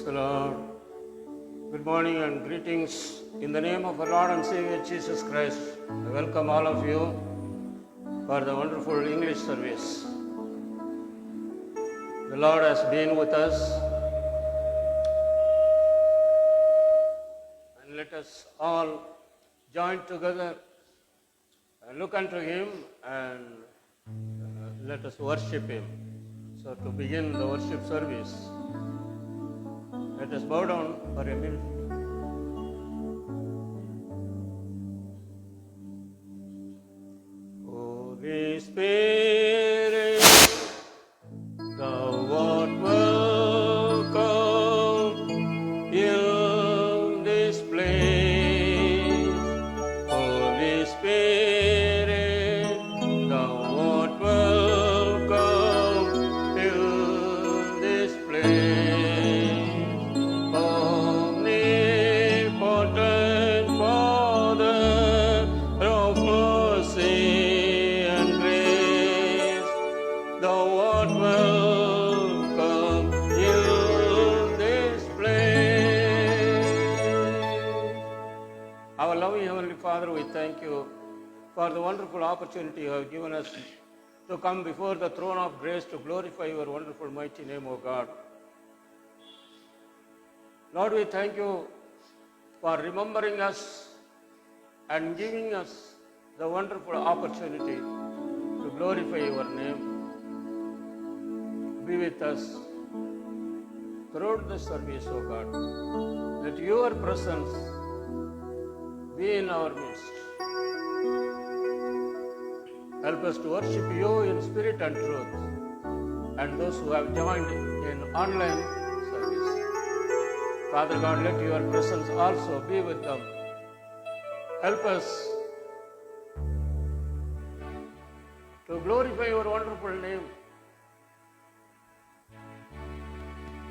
the Lord. Good morning and greetings in the name of our Lord and Savior Jesus Christ. I welcome all of you for the wonderful English service. The Lord has been with us, and let us all join together and look unto Him and let us worship Him. So to begin the worship service, let us bow down for a minute. Holy Spirit, Thou art welcome in this place. Holy Spirit, Thou art welcome in this place. Omnipotent Father of mercy and grace, Thou art welcome in this place. Our loving Heavenly Father, we thank You for the wonderful opportunity You have given us to come before the throne of grace to glorify Your wonderful mighty name, O God. Lord, we thank You for remembering us and giving us the wonderful opportunity to glorify Your name. Be with us throughout the service, O God. Let Your presence be in our midst. Help us to worship You in spirit and truth, and those who have joined in online service. Father God, let Your presence also be with them. Help us to glorify Your wonderful name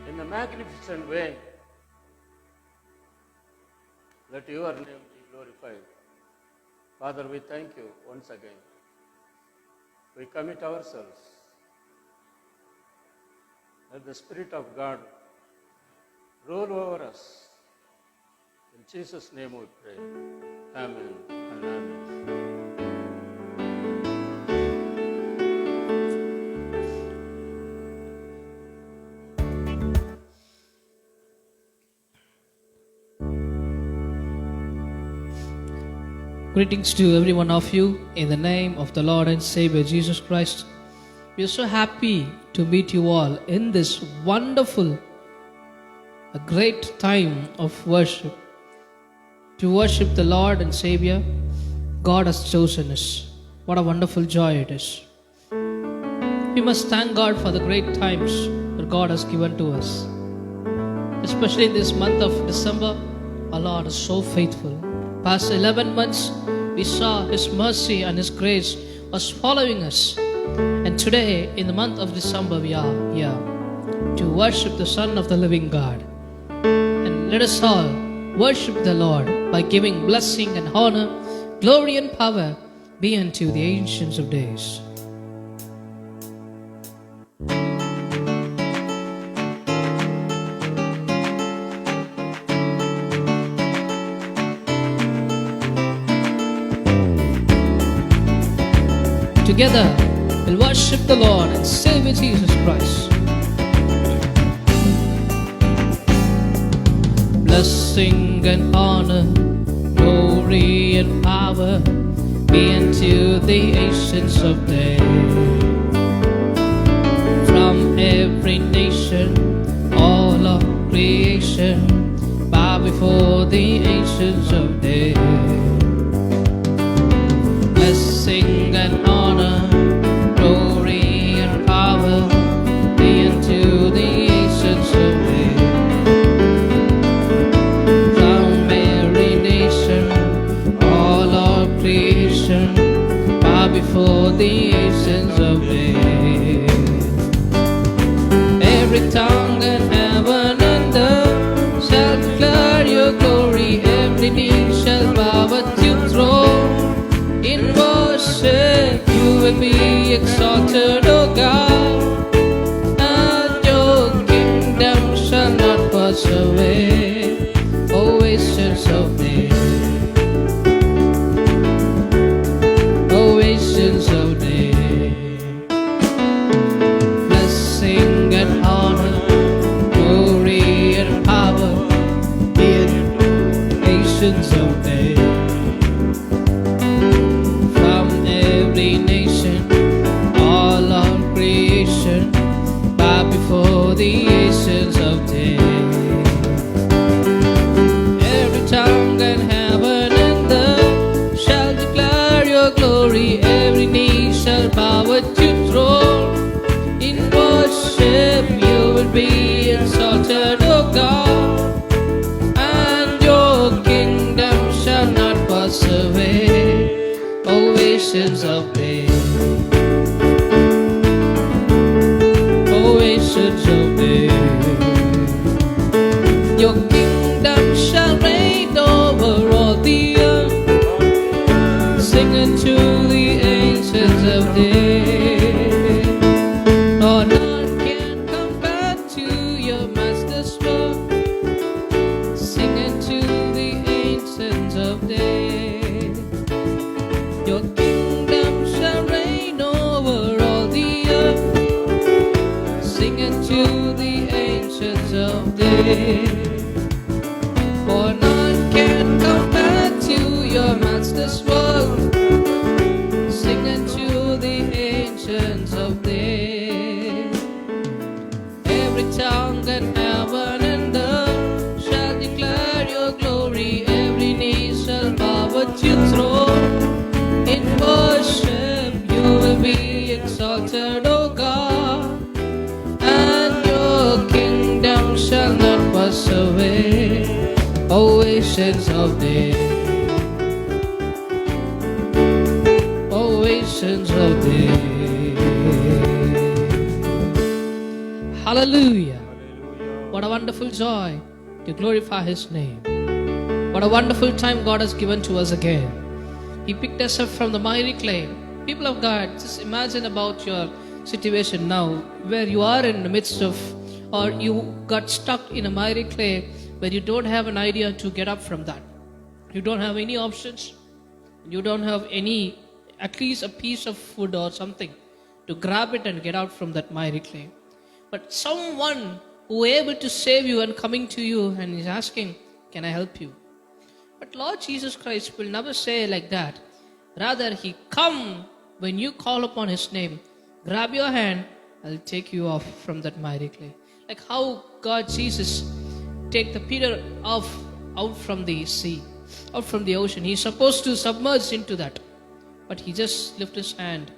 in a magnificent way. Let Your name be glorified. Father, we thank You once again. We commit ourselves. Let the Spirit of God roll over us. In Jesus' name we pray. Amen and amen. Greetings to every one of you in the name of the Lord and Savior Jesus Christ. We are so happy to meet you all in this wonderful, a great time of worship. To worship the Lord and Savior, God has chosen us. What a wonderful joy it is. We must thank God for the great times that God has given to us. Especially in this month of December, our Lord is so faithful. Past 11 months, we saw His mercy and His grace was following us. And today, in the month of December, we are here to worship the Son of the living God. And let us all worship the Lord by giving blessing and honor, glory and power be unto the ancients of days. Together, we'll worship the Lord and Savior Jesus Christ. Blessing and honor, glory and power be unto the ancients of days. From every nation, all of creation, bow before the ancients of days. Blessing and honor, glory and power be unto the ancients of days. From every nation, all of creation, bow before the ancients of to the ancients of days. For none can compare to your master's word. Sing unto the ancients of days. Every tongue and heaven and earth shall declare your glory. Every knee shall bow at your throne. In worship you will be exalted, O God, and your kingdom shall not pass away. O ancients of days, O ancients of days. Hallelujah. What a wonderful joy to glorify His name. What a wonderful time God has given to us again. He picked us up from the miry clay. People of God, just imagine about your situation now, where you are in the midst of, or you got stuck in a miry clay where you don't have an idea to get up from that. You don't have any options. You don't have any, at least a piece of food or something to grab it and get out from that miry clay. But someone who is able to save you and coming to you and is asking, can I help you? But Lord Jesus Christ will never say like that. Rather, He come when you call upon His name. Grab your hand, I'll take you off from that miry clay. Like how God Jesus take the Peter out from the sea, out from the ocean. He's supposed to submerge into that. But He just lifted His hand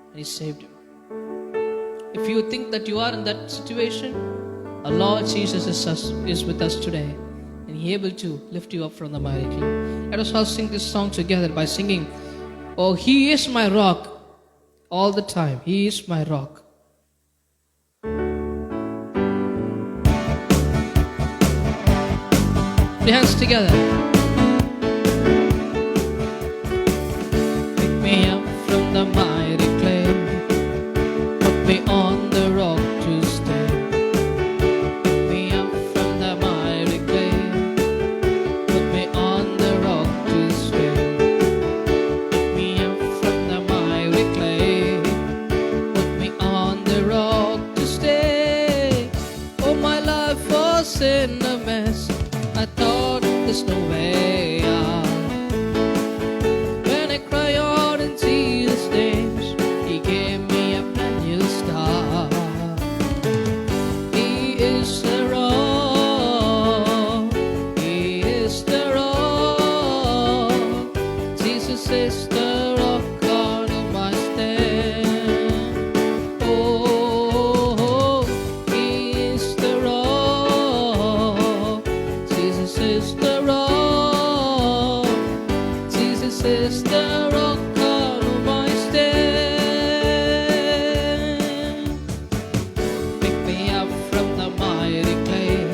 and He saved him. If you think that you are in that situation, our Lord Jesus is with us today. And He is able to lift you up from the miry clay. Let us all sing this song together by singing, oh, He is my rock all the time. He is my rock. Put your hands together. Pick me up from the miry clay. Put me on the rock to stay. Pick me up from the miry clay. Put me on the rock to stay. Pick me up from the miry clay. Put me on the rock to stay. Oh, my life was in a mess. I thought there's no way out. When I cry out in Jesus' name, He gave me a brand new start. He is the rock. He is the rock. Jesus is the rock on whom I stand. Oh, He is the rock. Jesus is the rock. Jesus is the rock on whom I stand. Pick me up from the miry clay.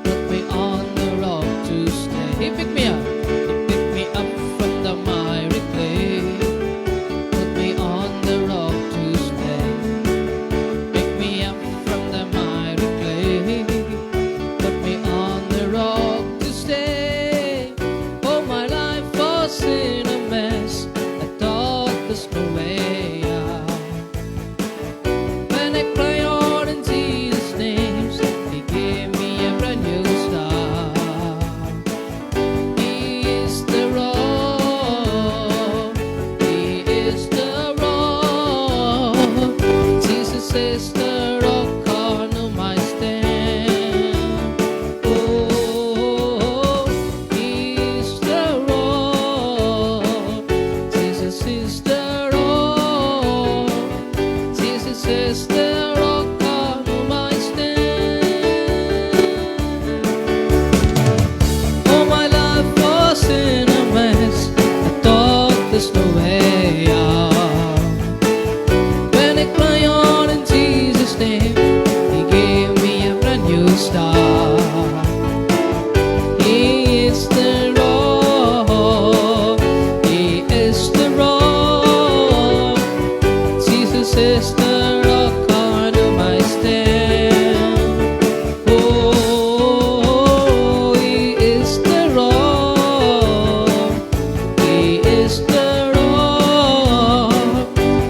Put me on the rock to stay. He picked me up. He picked me up from the miry clay. Put me on the rock to stay. Pick me up from the miry clay. Put me on the rock to stay. Oh, my life was in a mess. I thought there's no way out. When I cry out in Jesus' name, He gave me a brand new start. He is the rock. He is the rock. Jesus is the rock on whom I stand. Oh, He is the rock. Jesus is the rock. Jesus is the rock on whom I stand. Oh, my life was in a mess. I thought there's no way out. When I cry out in Jesus' name, He gave me a brand new start. He is the rock. He is the rock. Jesus is the rock on whom I stand. Oh, He is the rock. He is the rock.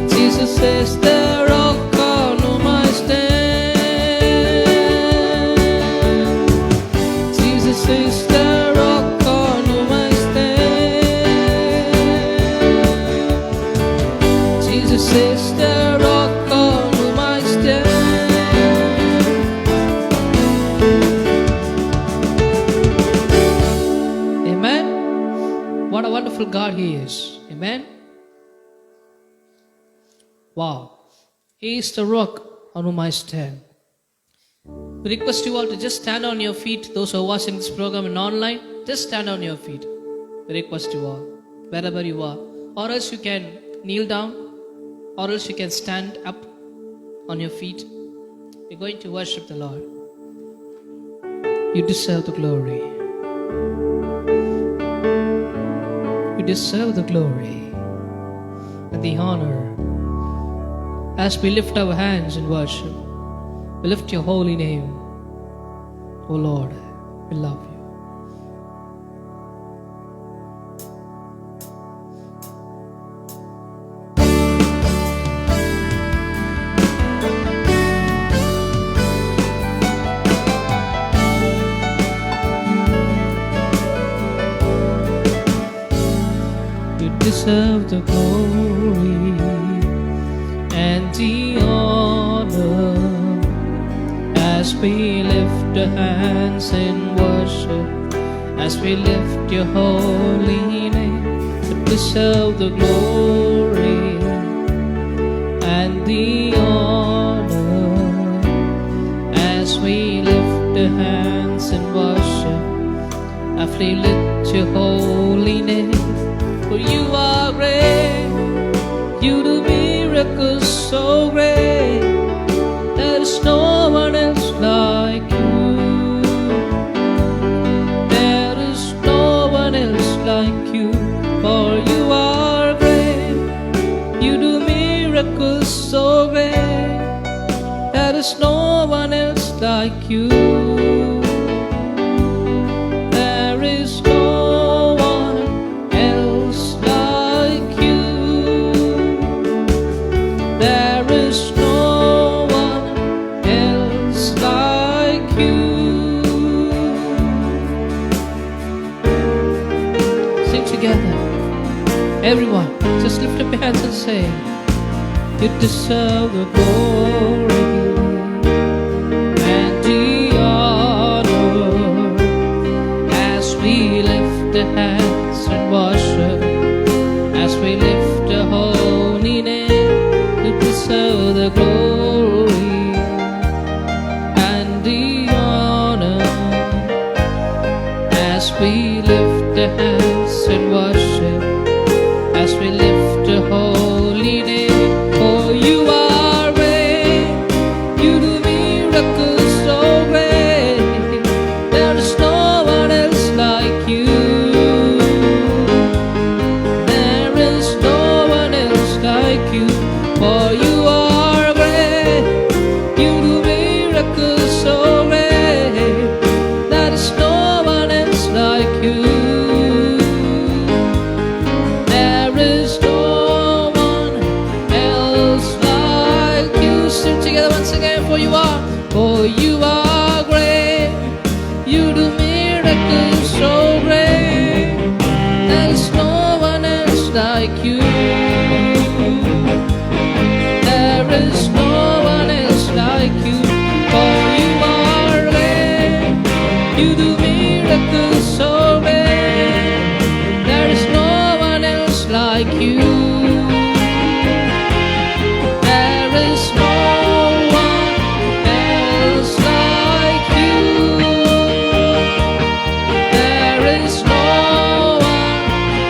Jesus is the rock on whom I stand. God He is. Amen? Wow. He is the rock on whom I stand. We request you all to just stand on your feet. Those who are watching this program in online, just stand on your feet. We request you all, wherever you are. Or else you can kneel down, or else you can stand up on your feet. We're going to worship the Lord. You deserve the glory. You deserve the glory and the honor. As we lift our hands in worship, we lift your holy name. O Lord, we love you. You deserve the glory and the honor as we lift our hands in worship, as we lift your holy name. You deserve the glory and the honor as we lift our hands in worship, as we lift your holy name. For you are great, you do miracles so great. There is no one else like you. There is no one else like you. For you are great, you do miracles so great. There is no one else like you. There is no one else like you. There is no one else like you. Sing together. Everyone, just lift up your hands and say, you deserve the glory and the honor as we lift the hands and worship, as we lift the holy name. You deserve the glory and the honor as we lift the hands and worship, as we lift the holy name. For you are great, you do miracles so great. There is no one else like you. There is no one else like you. For you are great, you do miracles so great. There is no one else like you. There is no one else like you. Sing together once again. For you are great, you do miracles so great. There is no one else like you. There is no one else like you. For you are great, you do miracles so great. There is no one else like you. There is no one else like you. There is no one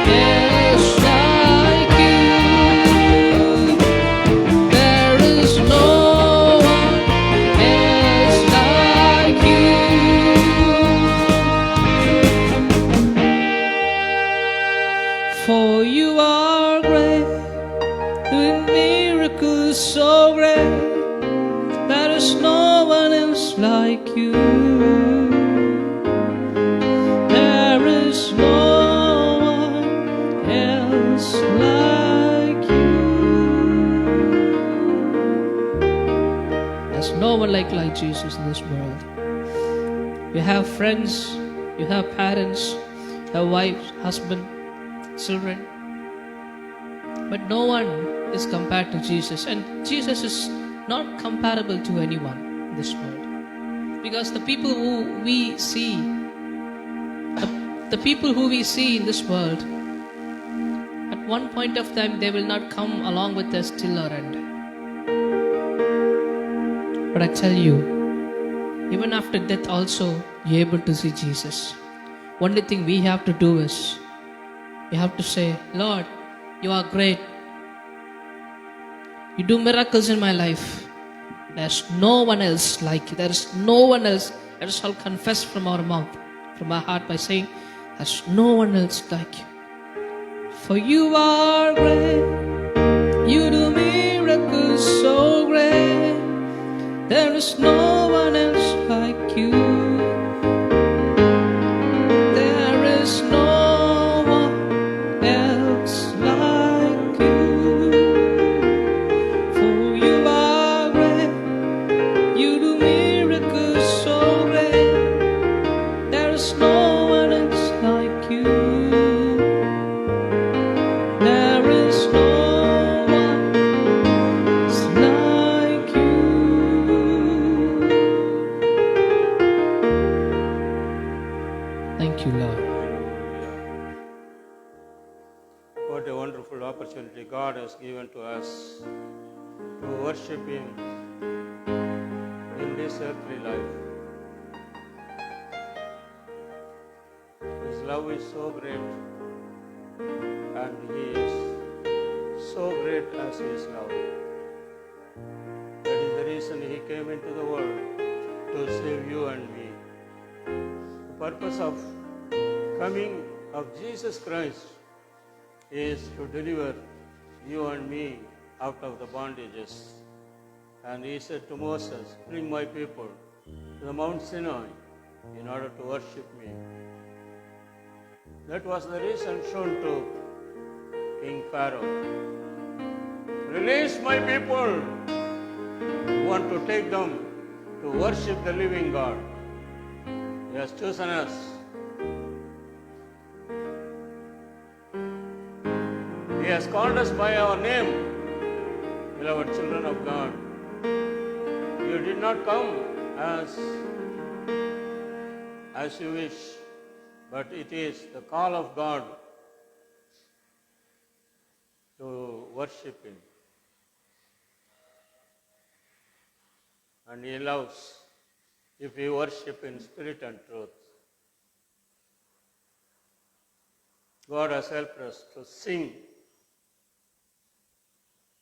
else like you. There is no one else like you. For you are great, doing miracles so great. There is no one else like you. There is no one else like you. There's no one like Jesus in this world. You have friends, you have parents, you have wives, husband, children, but no one is compared to Jesus, and Jesus is not comparable to anyone in this world, because the people who we see in this world, one point of time they will not come along with us till our end. But I tell you, even after death also, you're able to see Jesus. Only thing we have to do is, we have to say, Lord, you are great. You do miracles in my life. There's no one else like you. There is no one else. Let us all confess from our mouth, from our heart by saying, there's no one else like you. For you are great. You do miracles so great. There is no one else like you. There is no one else like you. For you are great. You do miracles so great. There is no one else like you. There is no one else like you. Thank you, Lord. What a wonderful opportunity God has given to us to worship Him in this earthly life. His love is so great, and He is so great as His love. That is the reason He came into the world, to save you and me. The purpose of coming of Jesus Christ is to deliver you and me out of the bondages. And He said to Moses, bring my people to the Mount Sinai in order to worship me. That was the reason shown to King Pharaoh. Release my people. I want to take them to worship the living God. He has chosen us. He has called us by our name, beloved children of God. You did not come as you wish, but it is the call of God to worship Him. And He loves if we worship in spirit and truth. God has helped us to sing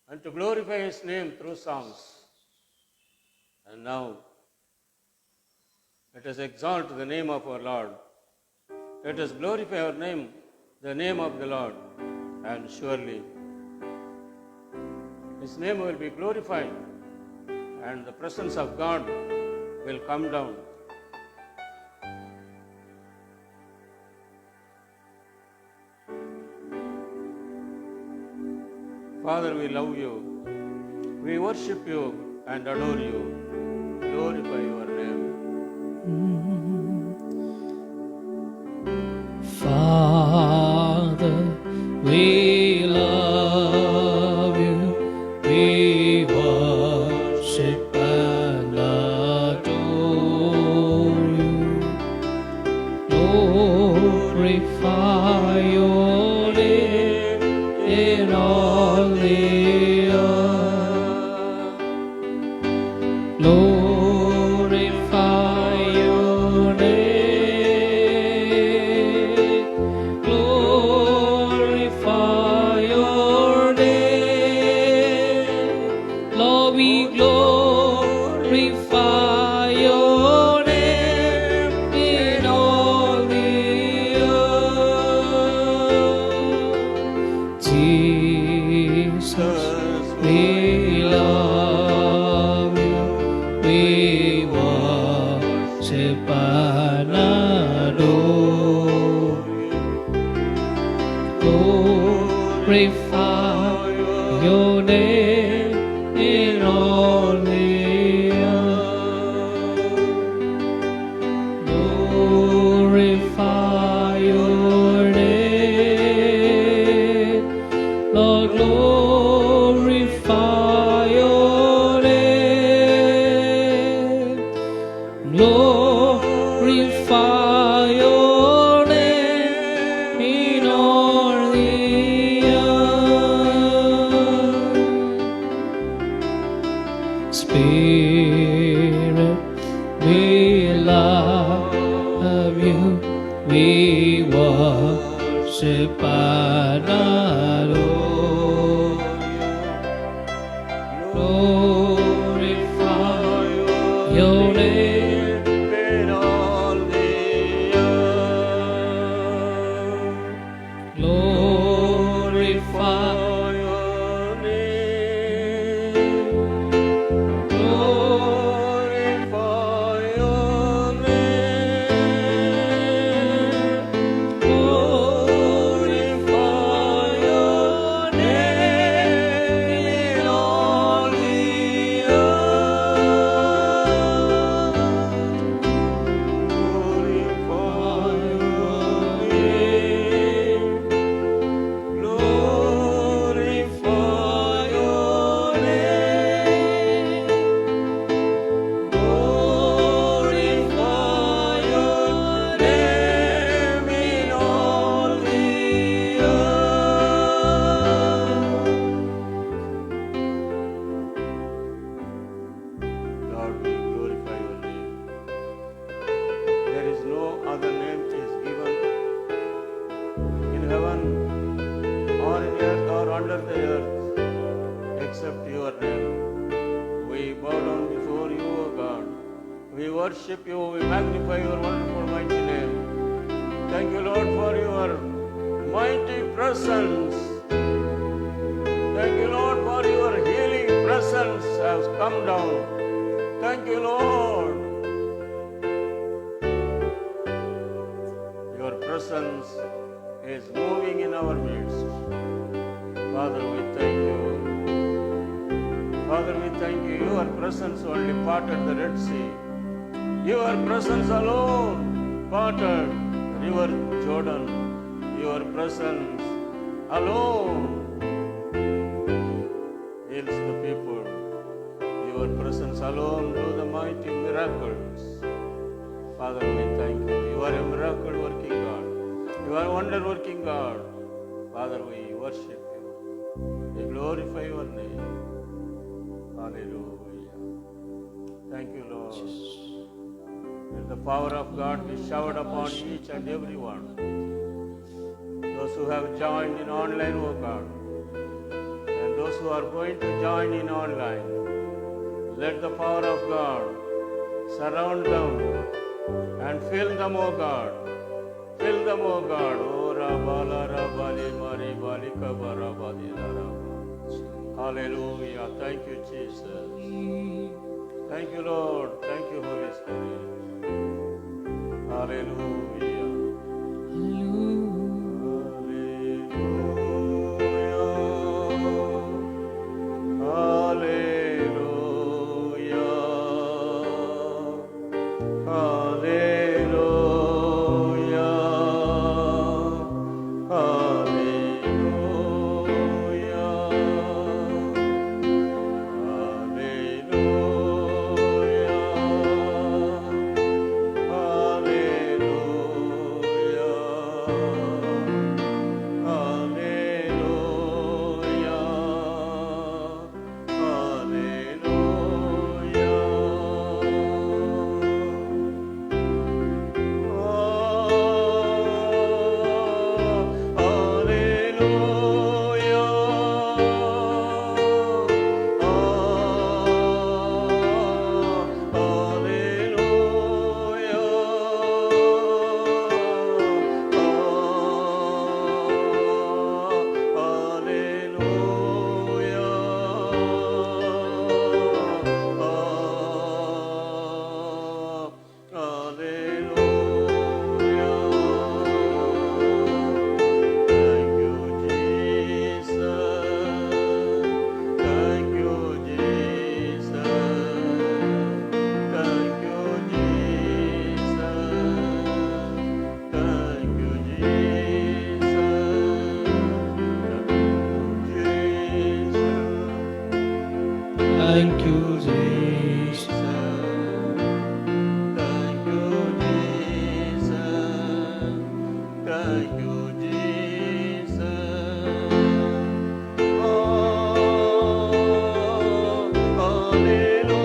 and to glorify His name through songs. And now, let us exalt the name of our Lord. Let us glorify our name, the name of the Lord, and surely His name will be glorified, and the presence of God will come down. Father, we love you. We worship you and adore you. Glorify your name. Father, we love you. We worship and adore you. Glorify your name in all the earth. Glorify your name. Glorify your name. Lord, we glorify your name in all the earth. Jesus, we love you. We worship and adore you. Glorify your name in all the earth. Spirit, we love you, we worship and adore you, glorify your name in all the earth. glorify Your name, glorify your name, glorify your name in all the earth. Glorify your name, glorify your name, glorify your name in all the earth. Lord, we glorify your name. There is no other name is given in heaven or in earth or under the earth except your name. We bow down before you, O God. We worship you, we magnify your wonderful mighty name. Thank you, Lord, for your mighty presence. Thank you, Lord, for your healing presence has come down. Thank you, Lord. Your presence is moving in our midst. Father, we thank you. Father, we thank you. Your presence only parted the Red Sea. Your presence alone parted River Jordan. Your presence alone heals the people. Your presence alone do the mighty miracles. Father, we thank you. You are a miracle working God. You are a wonder working God. Father, we worship you. We glorify your name. Hallelujah. Thank you, Lord. Let the power of God be showered upon each and every one. Those who have joined in online, O God, and those who are going to join in online, let the power of God surround them and fill them, O God. Fill them, O God. O Rabala Rabali Mari Balika Barabadi Laraba. Hallelujah. Thank you, Jesus. Thank you, Lord. Thank you, Holy Spirit. Hallelujah. Thank you, Jesus. Thank you, Jesus. Thank you, Jesus. Oh, hallelujah.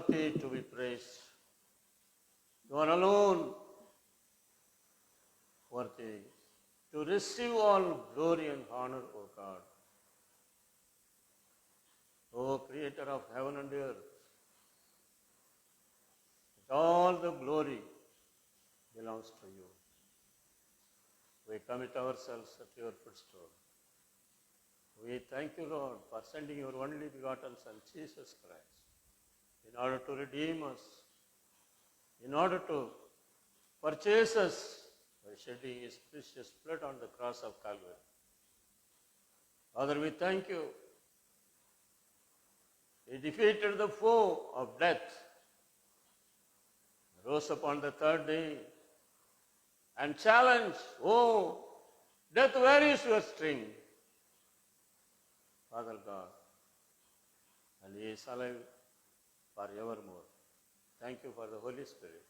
worthy to be praised. You are alone worthy to receive all glory and honor, O God. O Creator of heaven and earth, all the glory belongs to you. We commit ourselves at your footstool. We thank you, Lord, for sending your only begotten Son, Jesus Christ, in order to redeem us, in order to purchase us by shedding his precious blood on the cross of Calvary. Father, we thank you. He defeated the foe of death, rose upon the third day, and challenged, oh, death, where is your sting? Father God, and he is alive forevermore. Thank you for the Holy Spirit.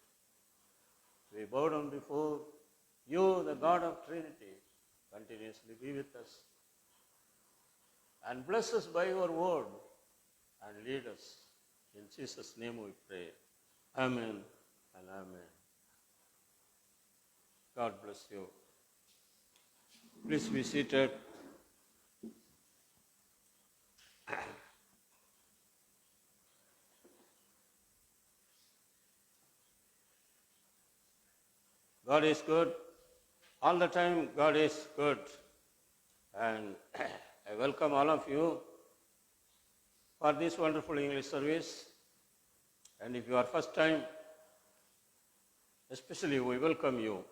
We bow down before you, the God of Trinity. Continuously be with us and bless us by your word and lead us. In Jesus' name we pray. Amen and amen. God bless you. Please be seated. God is good. All the time, God is good. And I welcome all of you for this wonderful English service. And if you are first time, especially we welcome you.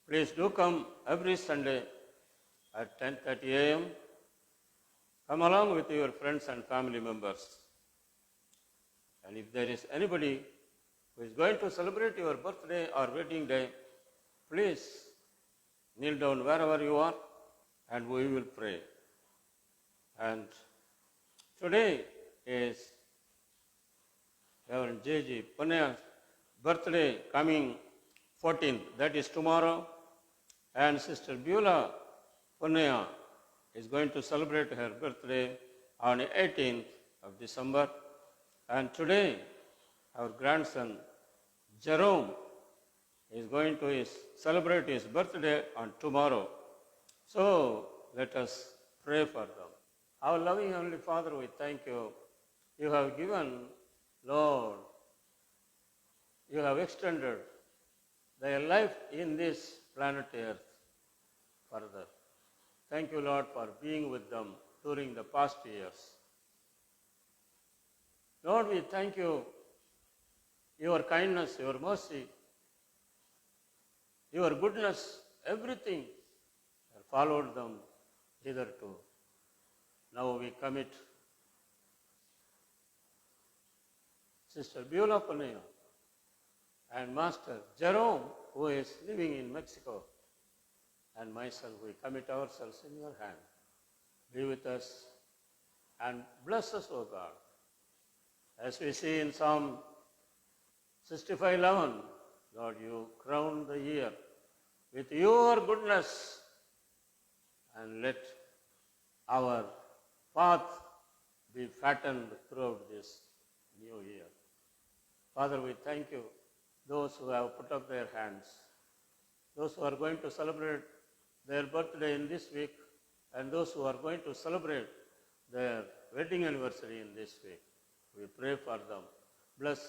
Please do come every Sunday at 10:30 a.m. Come along with your friends and family members. And if there is anybody who is going to celebrate your birthday or wedding day, please kneel down wherever you are and we will pray. And today is Reverend J.G. Punya's birthday coming 14th, that is tomorrow. And Sister Beulah Punya is going to celebrate her birthday on 18th of December. And today, our grandson Jerome is going to celebrate his birthday on tomorrow. So let us pray for them. Our loving Heavenly Father, we thank you. You have given, Lord, you have extended their life in this planet Earth further. Thank you, Lord, for being with them during the past years. Lord, we thank you, your kindness, your mercy, your goodness, everything has followed them hitherto. Now we commit Sister Beulah Punya and Master Jerome, who is living in Mexico, and myself, we commit ourselves in your hand. Be with us and bless us, O God. As we see in Psalm 65:11, Lord, you crown the year with your goodness and let our path be fattened throughout this new year. Father, we thank you, those who have put up their hands, those who are going to celebrate their birthday in this week, and those who are going to celebrate their wedding anniversary in this week. We pray for them. Bless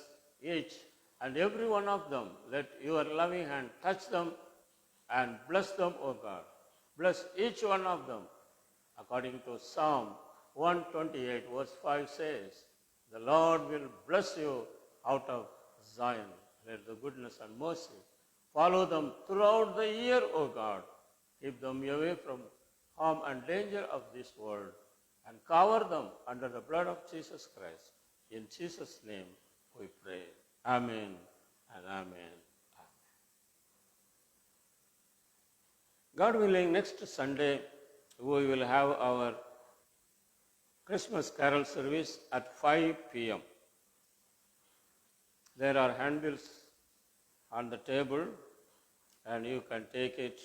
each and every one of them. Let your loving hand touch them and bless them, O God. Bless each one of them. According to Psalm 128, verse 5 says, the Lord will bless you out of Zion. Let the goodness and mercy follow them throughout the year, O God. Keep them away from harm and danger of this world and cover them under the blood of Jesus Christ. In Jesus' name we pray. Amen and amen. God willing, next Sunday we will have our Christmas carol service at 5 p.m. There are handbills on the table and you can take it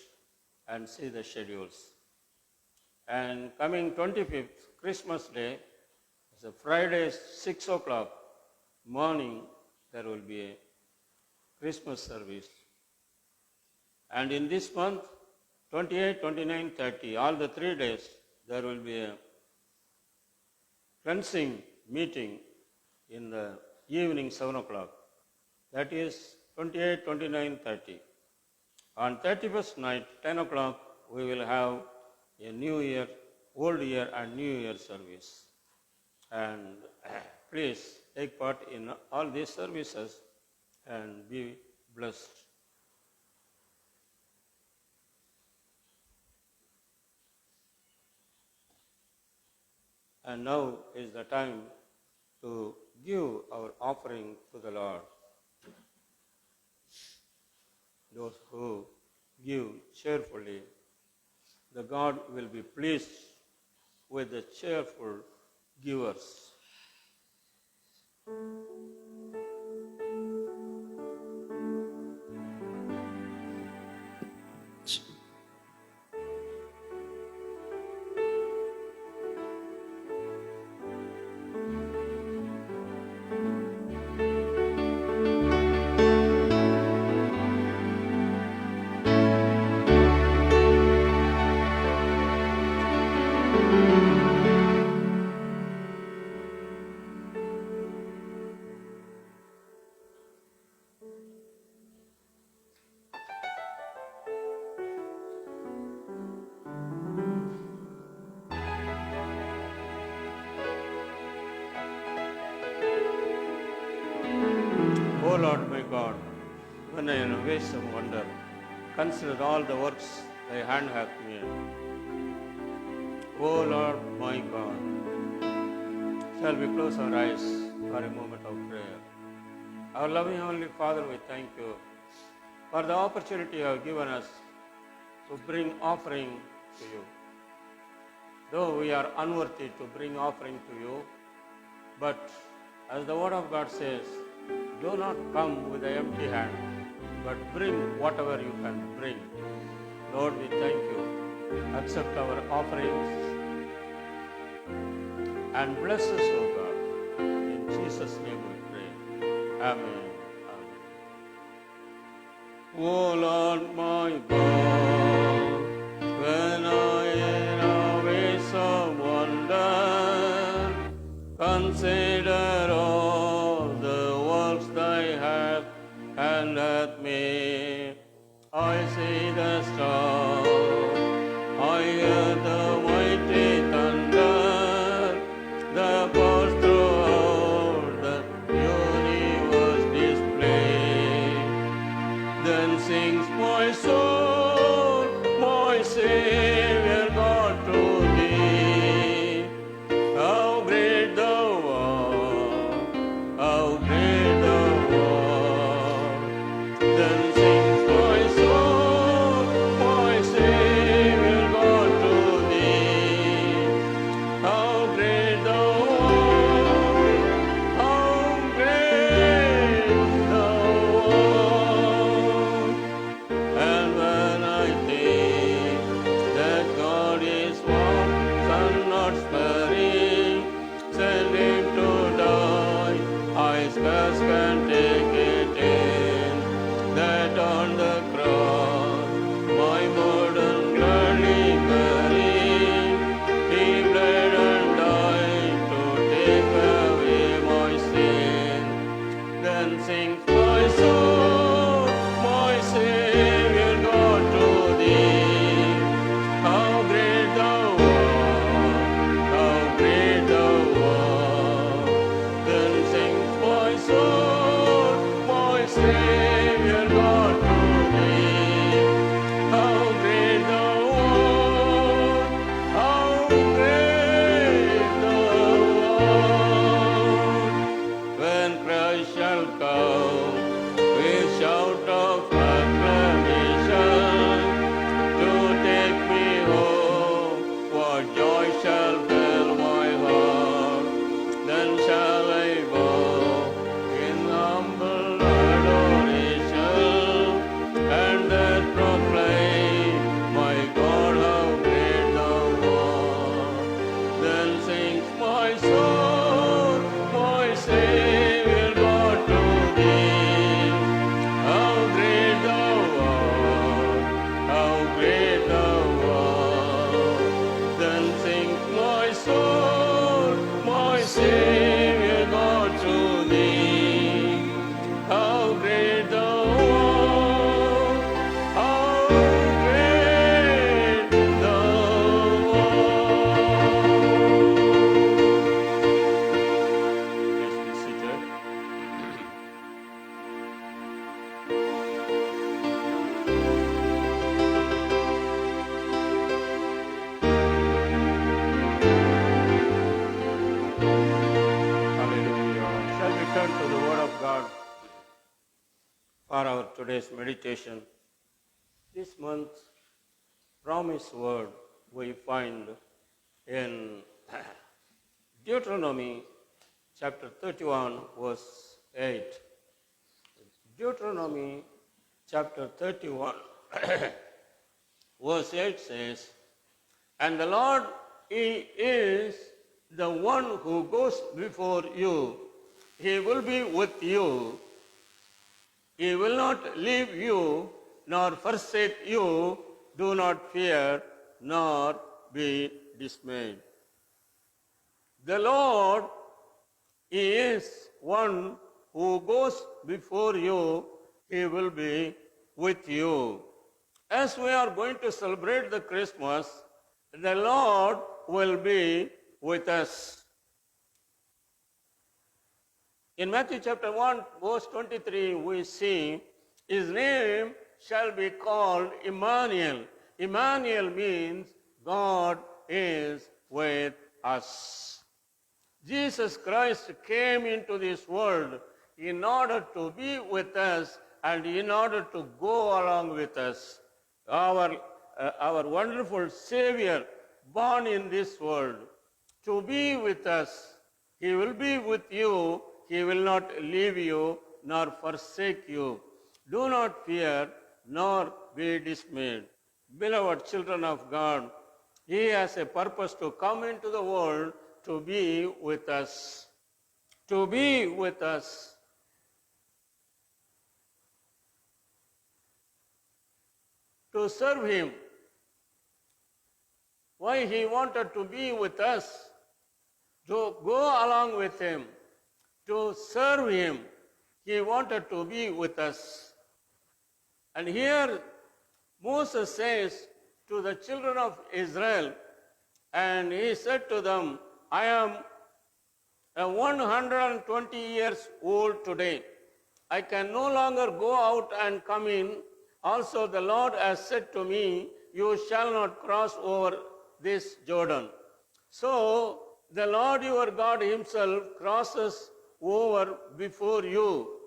and see the schedules. And coming 25th, Christmas Day, is a Friday, 6 o'clock, morning there will be a Christmas service. And in this month, 28, 29, 30, all the 3 days, there will be a cleansing meeting in the evening 7 o'clock. That is 28, 29, 30. On 31st night, 10 o'clock, we will have a New Year, Old Year and New Year service. And please take part in all these services and be blessed. And now is the time to give our offering to the Lord. Those who give cheerfully, the God will be pleased with the cheerful givers. O Lord my God, when I am away some wonder, consider all the works thy hand hath made. O Lord my God, shall we close our eyes for a moment of prayer? Our loving Heavenly Father, we thank you for the opportunity you have given us to bring offering to you. Though we are unworthy to bring offering to you, but as the Word of God says, do not come with an empty hand, but bring whatever you can bring. Lord, we thank you. Accept our offerings and bless us, O God. In Jesus' name we pray. Amen. Amen. O Lord my God, when I in away some wonder, consider all the works thy hand hath made. I see the stars, I hear the mighty thunder, the powers throughout the universe display. Then sings my soul, my Savior God to thee. How great thou art, how great thou art. Then sings my soul, my Savior God to thee. How great thou art, how great thou art. And when I think that God is one, Son not sparing, send him to die, I scarce can take it in, that on the cross my burden gladly bearing, he bled and died to take away my sin. Then sings my soul, my Savior God to thee. How great thou art, how great thou art. Then sings my soul, my Savior God to thee. How great thou art, how great thou art. When Christ shall come with shout of acclamation to take me home, what joy shall fill my heart? Then shall I bow in humble adoration, and then proclaim, my God, how great thou art. Then sings my soul, my Savior Savior, go to thee. How great thou art, how great thou art. Please be seated. Hallelujah. Shall we turn to the Word of God for our today's meditation? This month's promise word we find in Deuteronomy chapter 31, verse 8. Deuteronomy chapter 31, verse 8 says, "And the Lord, He is the one who goes before you. He will be with you. He will not leave you nor forsake you. Do not fear nor be dismayed." The Lord, He is one who goes before you. He will be with you. As we are going to celebrate the Christmas, the Lord will be with us. In Matthew chapter 1, verse 23, we see, His name shall be called Emmanuel. Emmanuel means God is with us. Jesus Christ came into this world in order to be with us and in order to go along with us. Our wonderful Savior, born in this world, to be with us. He will be with you. He will not leave you nor forsake you. Do not fear nor be dismayed. Beloved children of God, He has a purpose to come into the world to be with us. To be with us. To serve Him. Why He wanted to be with us? To go along with Him. To serve Him. He wanted to be with us. And here Moses says to the children of Israel, and he said to them, I am 120 years old today. I can no longer go out and come in. Also the Lord has said to me, you shall not cross over this Jordan. So the Lord your God Himself crosses over before you.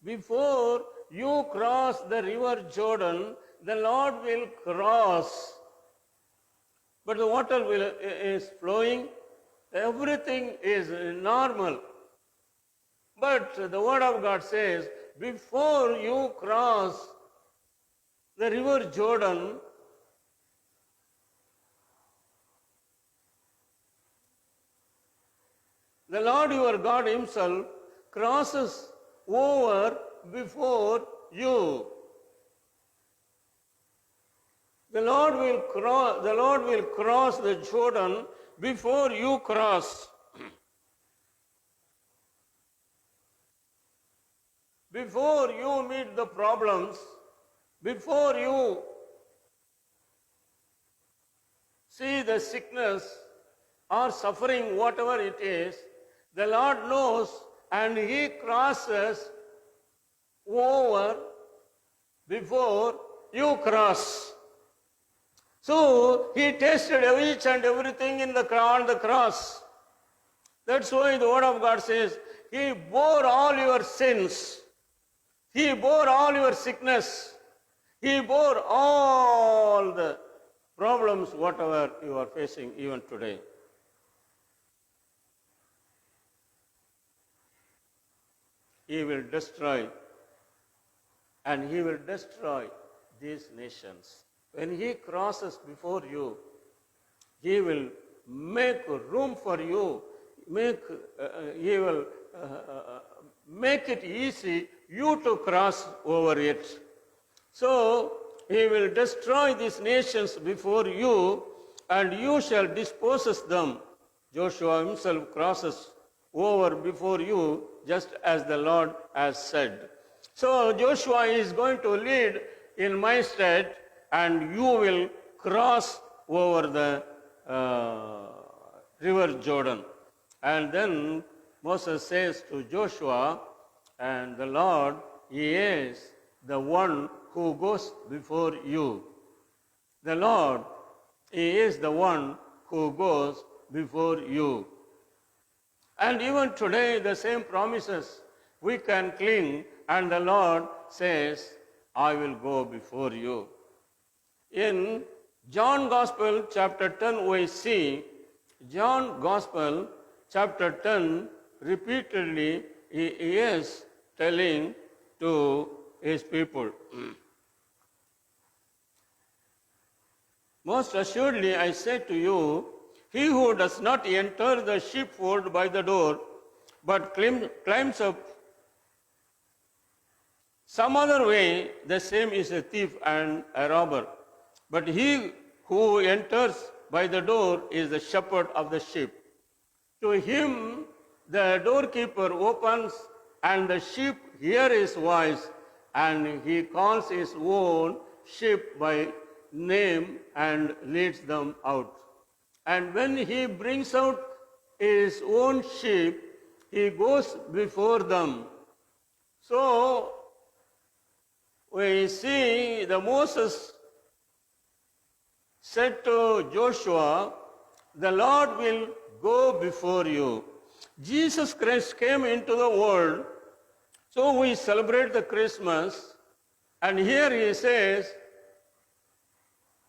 Before you cross the river Jordan, the Lord will cross. But the water is flowing. Everything is normal. But the Word of God says, before you cross the river Jordan, the Lord your God Himself crosses over before you. The Lord will cross the Jordan before you cross. Before you meet the problems, before you see the sickness or suffering, whatever it is, the Lord knows and He crosses over before you cross. So He tasted each and everything on the cross. That's why the Word of God says, He bore all your sins. He bore all your sickness. He bore all the problems, whatever you are facing even today. He will destroy, and He will destroy these nations. When He crosses before you, He will make room for you. He will make it easy you to cross over it. So He will destroy these nations before you, and you shall dispose them. Joshua himself crosses over before you, just as the Lord has said. So Joshua is going to lead in my stead, and you will cross over the river Jordan. And then Moses says to Joshua, and the Lord, He is the one who goes before you. The Lord, He is the one who goes before you. And even today, the same promises we can cling, and the Lord says, I will go before you. In John Gospel chapter 10, we see John Gospel chapter 10 repeatedly he is telling to his people. Most assuredly, I say to you, he who does not enter the sheepfold by the door, but climbs up some other way, the same is a thief and a robber. But he who enters by the door is the shepherd of the sheep. To him the doorkeeper opens, and the sheep hear his voice, and he calls his own sheep by name and leads them out. And when he brings out his own sheep, he goes before them. So we see the Moses said to Joshua, the Lord will go before you. Jesus Christ came into the world, so we celebrate the Christmas, and here he says,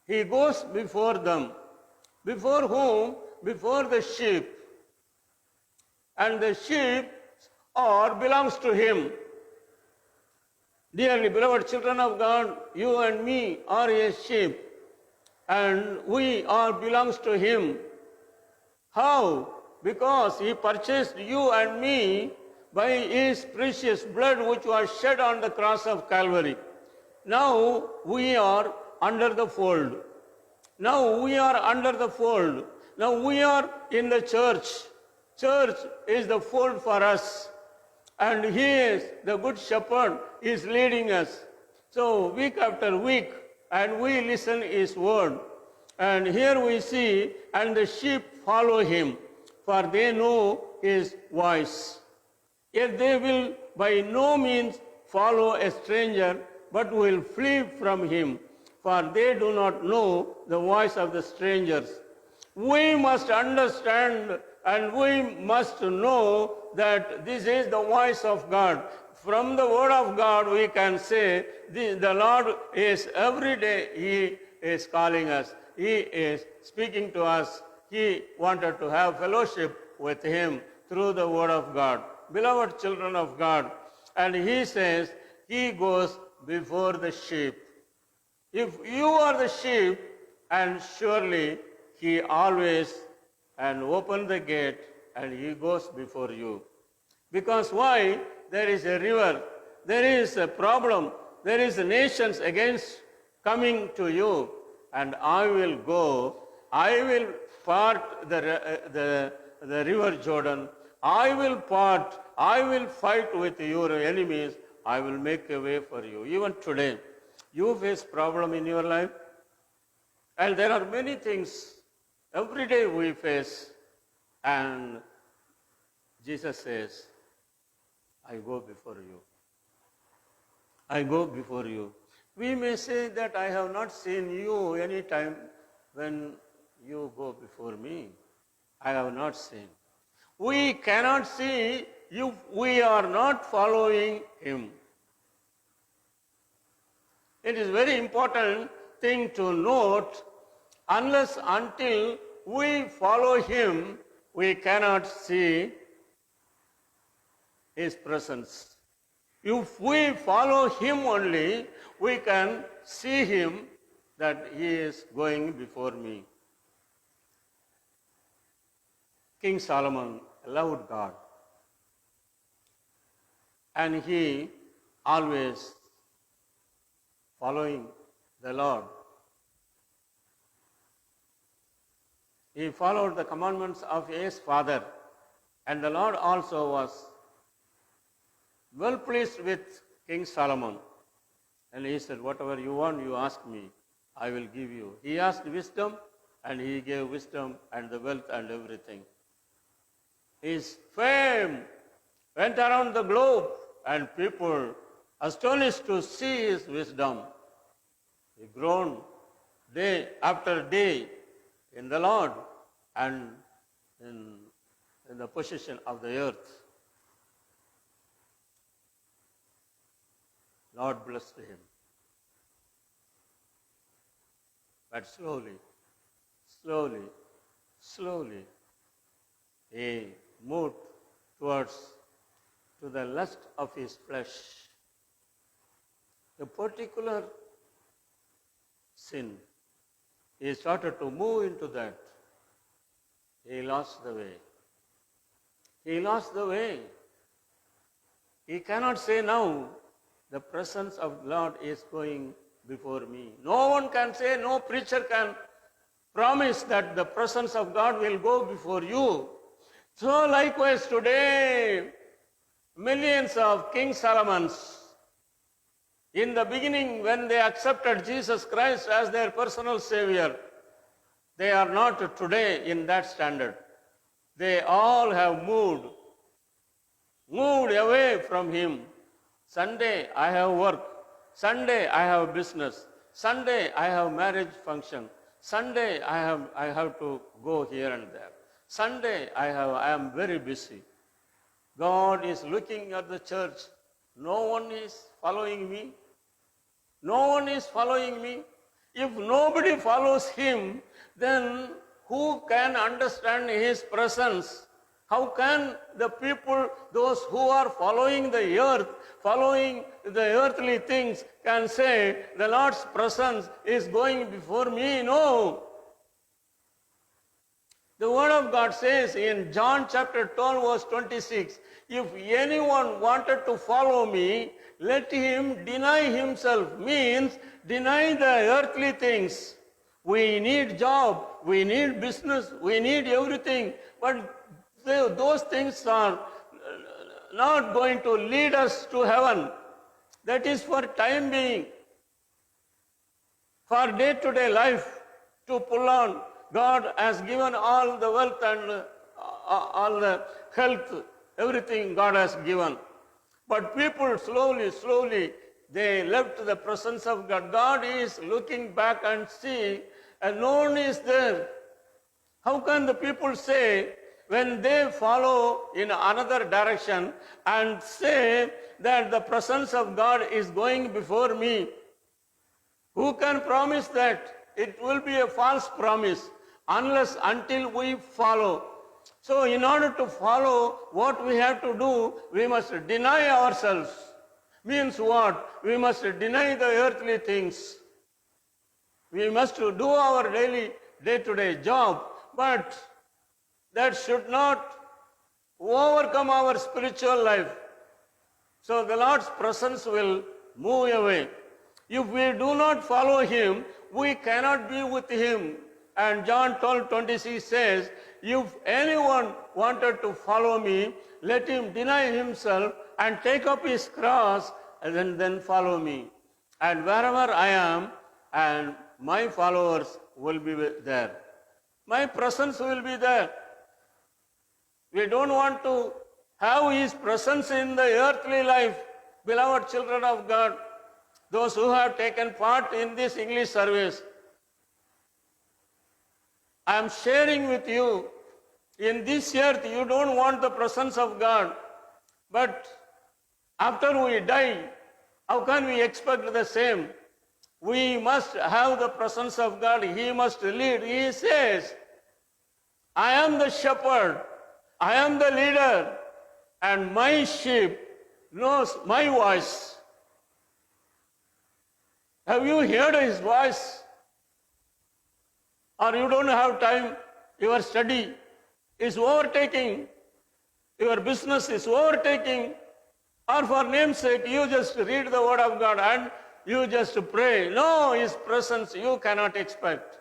he goes before them. Before whom? Before the sheep. And the sheep belongs to him. Dearly beloved children of God, you and me are his sheep, and we all belongs to him. How? Because he purchased you and me by his precious blood which was shed on the cross of Calvary. Now we are under the fold. Now we are under the fold. Now we are in the church. Church is the fold for us. And he is the good shepherd, is leading us. So week after week, and we listen his word. And here we see, and the sheep follow him, for they know his voice. Yet they will by no means follow a stranger, but will flee from him, for they do not know the voice of the strangers. We must understand and we must know that this is the voice of God. From the word of God we can say the Lord is every day, he is calling us. He is speaking to us. He wanted to have fellowship with him through the word of God. Beloved children of God, and he says he goes before the sheep. If you are the sheep, and surely he always and open the gate and he goes before you. Because why? There is a river, there is a problem, there is nations against coming to you, and I will go, I will part the river Jordan, I will fight with your enemies, I will make a way for you. Even today, you face problem in your life, and there are many things every day we face, and Jesus says, I go before you. I go before you. We may say that I have not seen you any time when you go before me. I have not seen. We cannot see if we are not following him. It is very important thing to note, unless until we follow him, we cannot see his presence. If we follow him only, we can see him that he is going before me. King Solomon loved God, and he always following the Lord. He followed the commandments of his father, And the Lord also was well pleased with King Solomon. And he said, whatever you want, you ask me, I will give you. He asked wisdom, and he gave wisdom and the wealth and everything. His fame went around the globe, and people astonished to see his wisdom. He grown day after day in the Lord and in the possession of the earth. Lord blessed him. But slowly, he moved towards to the lust of his flesh. A particular sin. He started to move into that. He lost the way. He lost the way. He cannot say now, the presence of Lord is going before me. No one can say, no preacher can promise that the presence of God will go before you. So likewise today, millions of King Solomons, in the beginning when they accepted Jesus Christ as their personal Savior, they are not today in that standard. They all have moved away from Him. Sunday I have work. Sunday I have business. Sunday I have marriage function. Sunday I have to go here and there. Sunday I am very busy. God is looking at the church. No one is following me. No one is following me. If nobody follows Him, then who can understand His presence? How can the people, those who are following the earth, following the earthly things, can say, the Lord's presence is going before me? No. The Word of God says in John chapter 12 verse 26, if anyone wanted to follow me, let him deny himself, means deny the earthly things. We need job, we need business, we need everything, but those things are not going to lead us to heaven. That is for time being. For day-to-day life, to pull on, God has given all the wealth and all the health, everything God has given. But people slowly, they left the presence of God. God is looking back and seeing, and no one is there. How can the people say, when they follow in another direction and say that the presence of God is going before me? Who can promise that? It will be a false promise until we follow. So in order to follow, what we have to do, we must deny ourselves. Means what? We must deny the earthly things. We must do our daily, day-to-day job, but that should not overcome our spiritual life. So the Lord's presence will move away. If we do not follow Him, we cannot be with Him. And John 12:26 says, if anyone wanted to follow me, let him deny himself and take up his cross and then follow me. And wherever I am, and my followers will be there. My presence will be there. We don't want to have His presence in the earthly life. Beloved children of God, those who have taken part in this English service, I am sharing with you, in this earth you don't want the presence of God, but after we die, how can we expect the same? We must have the presence of God. He must lead. He says, I am the shepherd, I am the leader, and my sheep knows my voice. Have you heard His voice? Or you don't have time, your study is overtaking, your business is overtaking, or for name's sake, you just read the Word of God and you just pray. No, His presence you cannot expect.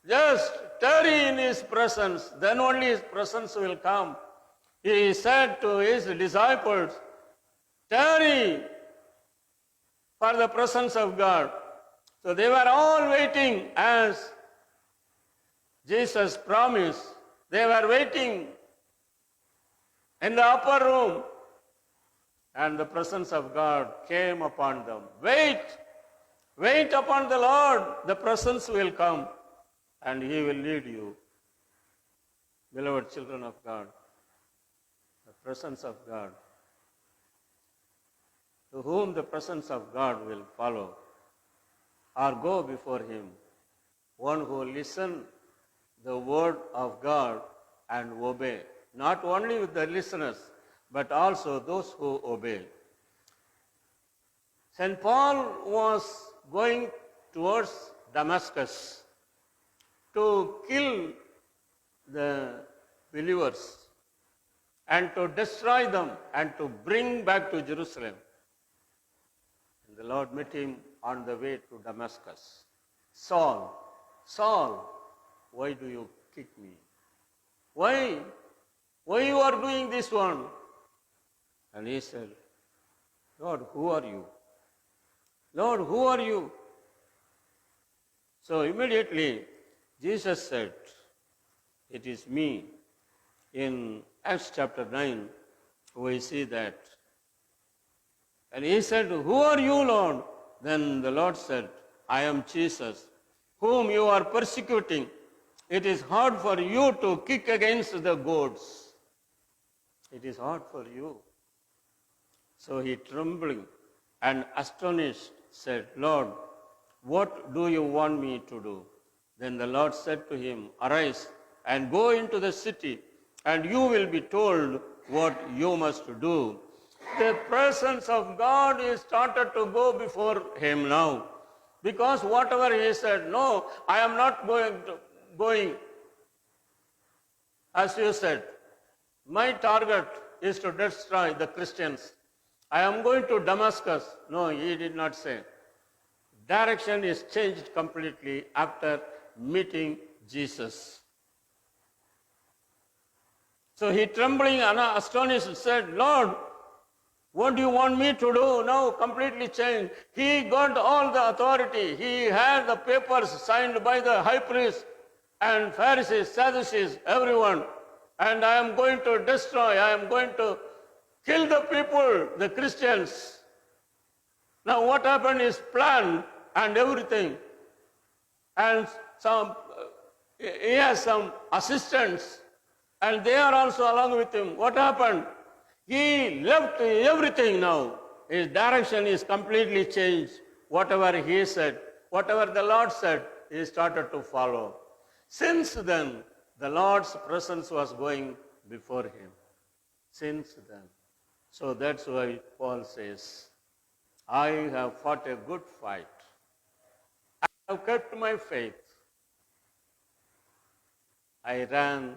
Just tarry in His presence, then only His presence will come. He said to his disciples, tarry for the presence of God. So they were all waiting as Jesus promised. They were waiting in the upper room, and the presence of God came upon them. Wait upon the Lord. The presence will come and He will lead you. Beloved children of God, the presence of God, to whom the presence of God will follow or go before Him, one who listen the word of God and obey, not only with the listeners, but also those who obey. St. Paul was going towards Damascus to kill the believers and to destroy them and to bring back to Jerusalem. And the Lord met him on the way to Damascus. Saul, Saul, why do you kick me? Why? Why you are doing this one? And he said, Lord, who are you? Lord, who are you? So immediately Jesus said, it is me. In Acts chapter 9, we see that. And he said, who are you, Lord? Then the Lord said, I am Jesus, whom you are persecuting. It is hard for you to kick against the goads. It is hard for you. So he, trembling and astonished, said, Lord, what do you want me to do? Then the Lord said to him, arise and go into the city, and you will be told what you must do. The presence of God is started to go before him now. Because whatever he said, no, I am not going. As you said, my target is to destroy the Christians. I am going to Damascus. No, he did not say. Direction is changed completely after meeting Jesus. So he, trembling and astonished, said, Lord, what do you want me to do? Now completely changed. He got all the authority. He had the papers signed by the high priest and Pharisees, Sadducees, everyone. And I am going to destroy, I am going to kill the people, the Christians. Now what happened is planned and everything. And he has some assistants, and they are also along with him. What happened? He left everything now. His direction is completely changed. Whatever he said, whatever the Lord said, he started to follow. Since then, the Lord's presence was going before him. Since then. So that's why Paul says, I have fought a good fight. I have kept my faith. I ran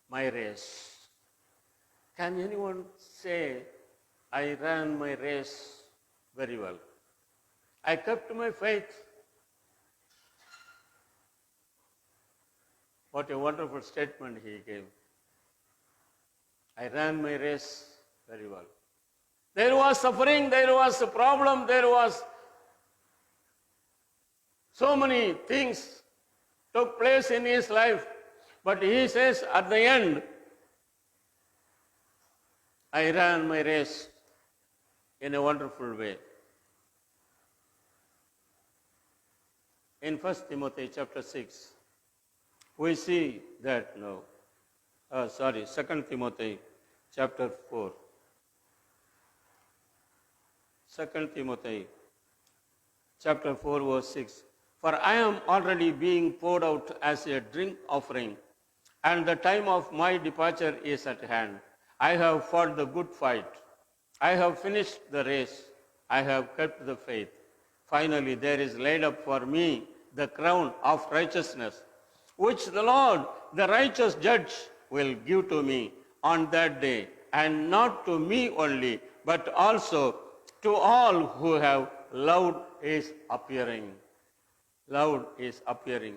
my race. Can anyone say, I ran my race very well? I kept my faith. What a wonderful statement he gave. I ran my race very well. There was suffering, there was a problem, there was so many things took place in his life. But he says at the end, I ran my race in a wonderful way. In 1 Timothy chapter 6, we see that now. 2 Timothy chapter 4. 2 Timothy chapter 4 verse 6. For I am already being poured out as a drink offering, and the time of my departure is at hand. I have fought the good fight. I have finished the race. I have kept the faith. Finally, there is laid up for me the crown of righteousness, which the Lord, the righteous judge, will give to me on that day, and not to me only, but also to all who have loved his appearing. Loved his appearing.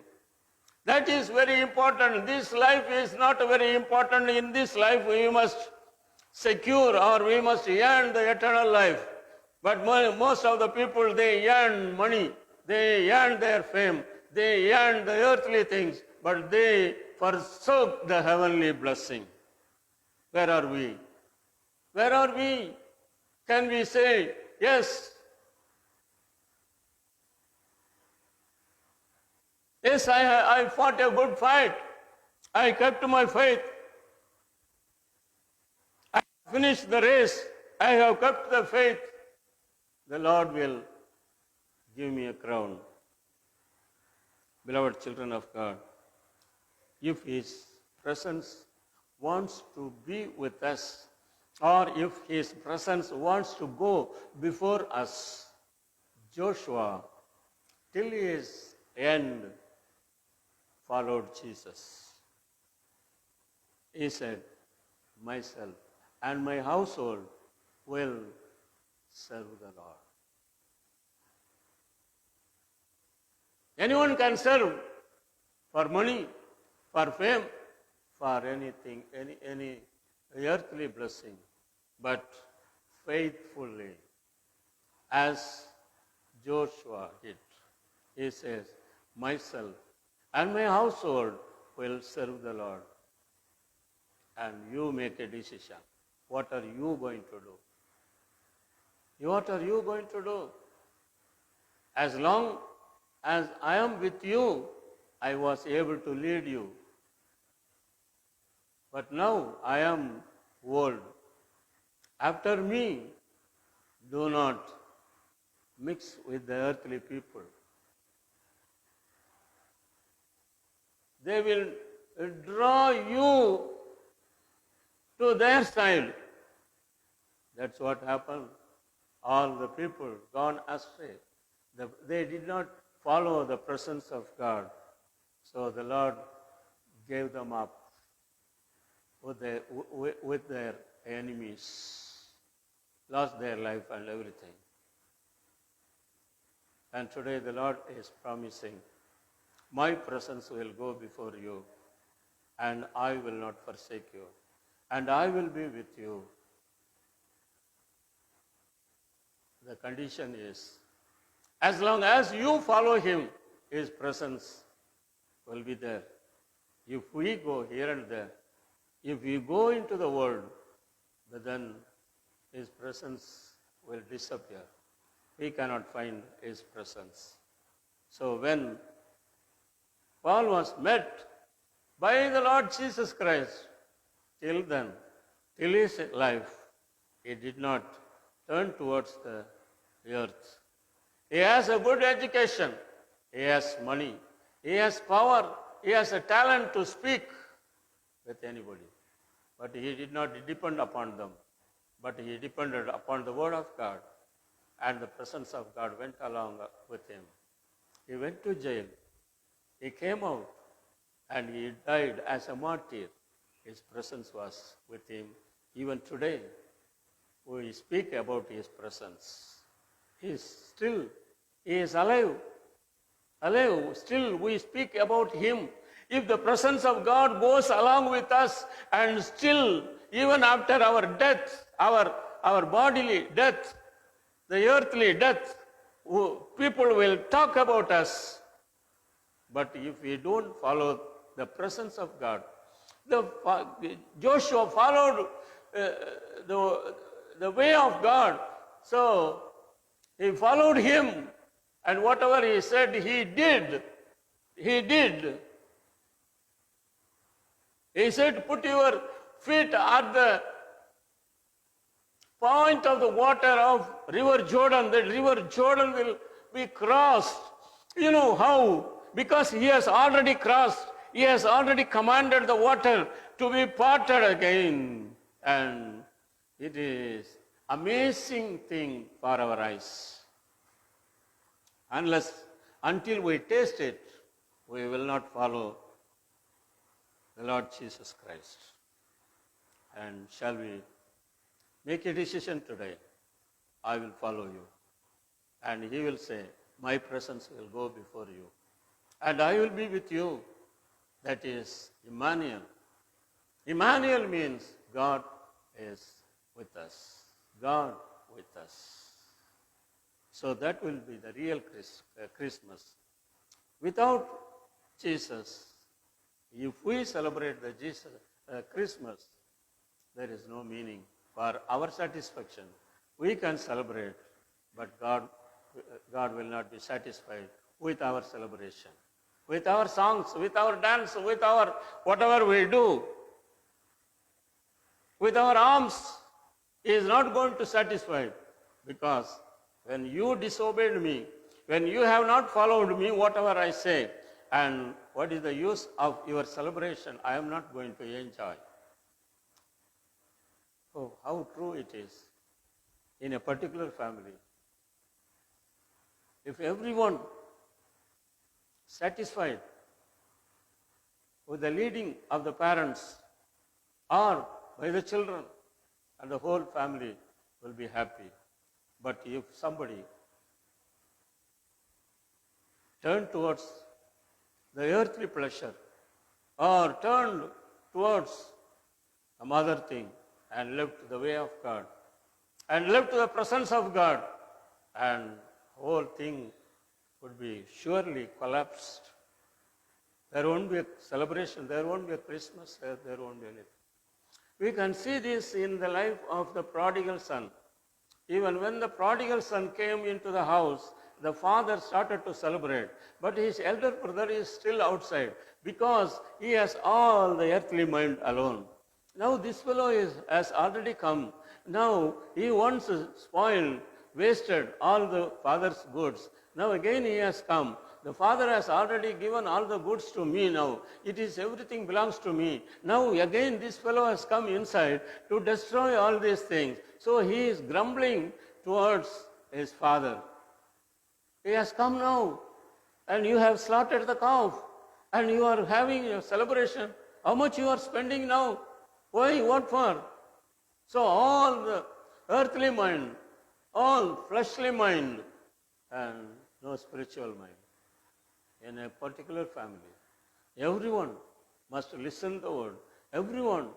That is very important. This life is not very important. In this life, we must secure or we must earn the eternal life. But most of the people, they earn money, they earn their fame, they earn the earthly things, but they forsook the heavenly blessing. Where are we? Where are we? Can we say, yes, yes, I fought a good fight. I kept my faith. I finished the race. I have kept the faith. The Lord will give me a crown. Beloved children of God, if His presence wants to be with us, or if His presence wants to go before us, Joshua, till his end, followed Jesus. He said, myself and my household will serve the Lord. Anyone can serve for money, for fame, for anything, any earthly blessing, but faithfully, as Joshua did. He says, myself and my household will serve the Lord. And you make a decision. What are you going to do? What are you going to do? As long as I am with you, I was able to lead you. But now I am old. After me, do not mix with the earthly people. They will draw you to their side. That's what happened. All the people gone astray. They did not follow the presence of God. So the Lord gave them up with their enemies, lost their life and everything. And today the Lord is promising, my presence will go before you, and I will not forsake you, and I will be with you. The condition is, as long as you follow Him, His presence will be there. If we go here and there, if we go into the world, then His presence will disappear. We cannot find His presence. So when Paul was met by the Lord Jesus Christ, till then, till his life, he did not turn towards the earth. He has a good education, he has money, he has power, he has a talent to speak with anybody. But he did not depend upon them, but he depended upon the word of God, and the presence of God went along with him. He went to jail. He came out and he died as a martyr. His presence was with him. Even today, we speak about his presence. He is alive. Still we speak about him. If the presence of God goes along with us, and still, even after our death, our bodily death, the earthly death, people will talk about us. But if we don't follow the presence of God, Joshua followed the way of God. So he followed him, and whatever he said, he did. He did. He said, put your feet at the point of the water of River Jordan. The River Jordan will be crossed. You know how? Because he has already crossed. He has already commanded the water to be parted again. And it is amazing thing for our eyes. Until we taste it, we will not follow the Lord Jesus Christ. And shall we make a decision today? I will follow you. And he will say, my presence will go before you. And I will be with you. That is Emmanuel. Emmanuel means God is with us. God with us. So that will be the real Christmas. Without Jesus, if we celebrate the Christmas, there is no meaning for our satisfaction. We can celebrate, but God will not be satisfied with our celebration, with our songs, with our dance, with our whatever we do, with our alms. He is not going to satisfy, because when you disobeyed me, when you have not followed me, whatever I say, and what is the use of your celebration? I am not going to enjoy. Oh, how true it is in a particular family. If everyone satisfied with the leading of the parents or by the children, and the whole family will be happy. But if somebody turned towards the earthly pleasure or turned towards some other thing and left the way of God and left the presence of God, and whole thing would be surely collapsed. There won't be a celebration, there won't be a Christmas, there won't be anything. We can see this in the life of the prodigal son. Even when the prodigal son came into the house, the father started to celebrate, but his elder brother is still outside because he has all the earthly mind alone. Now this fellow has already come. Now he wants to spoil, wasted all the father's goods. Now again he has come. The father has already given all the goods to me now. It is everything belongs to me. Now again this fellow has come inside to destroy all these things. So he is grumbling towards his father. He has come now, and you have slaughtered the calf, and you are having a celebration. How much you are spending now? Why? What for? So all the earthly mind, all fleshly mind, and no spiritual mind. In a particular family, everyone must listen to the word. Everyone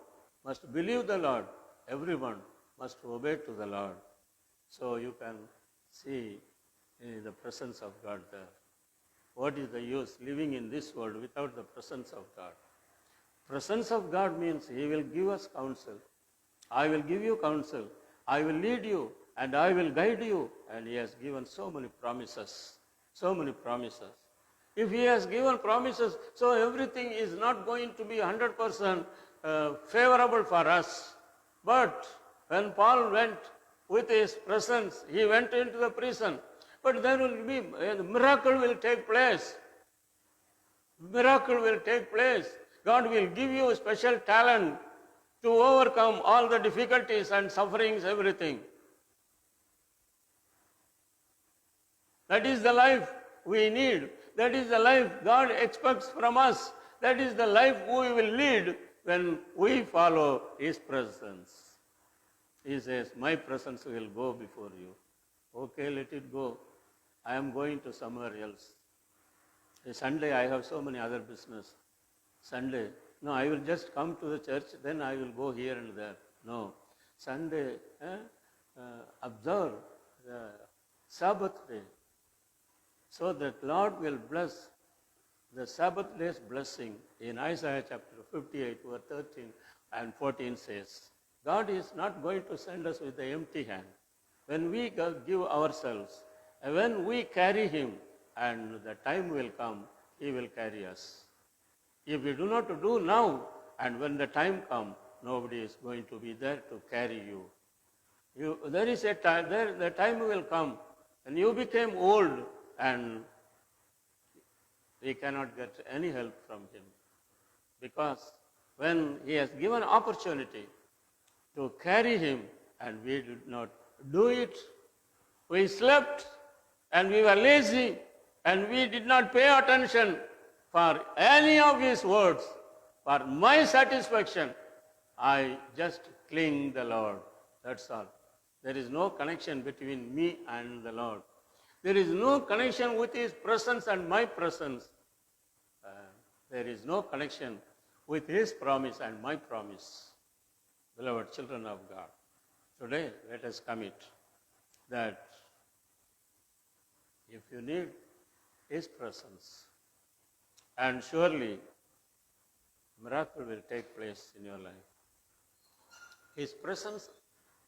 must believe the Lord. Everyone must obey to the Lord. So you can see the presence of God there. What is the use living in this world without the presence of God? Presence of God means He will give us counsel. I will give you counsel. I will lead you and I will guide you. And He has given so many promises. So many promises. If He has given promises, so everything is not going to be 100% favorable for us. But when Paul went with his presence, he went into the prison. But there will be, a miracle will take place. Miracle will take place. God will give you a special talent to overcome all the difficulties and sufferings, everything. That is the life we need. That is the life God expects from us. That is the life we will lead when we follow His presence. He says, my presence will go before you. Okay, let it go. I am going to somewhere else. Sunday I have so many other business. Sunday, no, I will just come to the church, then I will go here and there. No. Sunday, observe the Sabbath day, so that Lord will bless the Sabbath day's blessing. In Isaiah chapter 58, verse 13 and 14 says, God is not going to send us with the empty hand. When we give ourselves, when we carry Him, and the time will come, He will carry us. If we do not do now, and when the time comes, nobody is going to be there to carry you. There is a time, the time will come, and you became old, and we cannot get any help from Him. Because when He has given opportunity to carry Him, and we did not do it, we slept, and we were lazy, and we did not pay attention for any of His words. For my satisfaction, I just cling the Lord. That's all. There is no connection between me and the Lord. There is no connection with His presence and my presence. there is no connection with His promise and my promise. Beloved children of God, today let us commit that if you need His presence, and surely miracle will take place in your life. His presence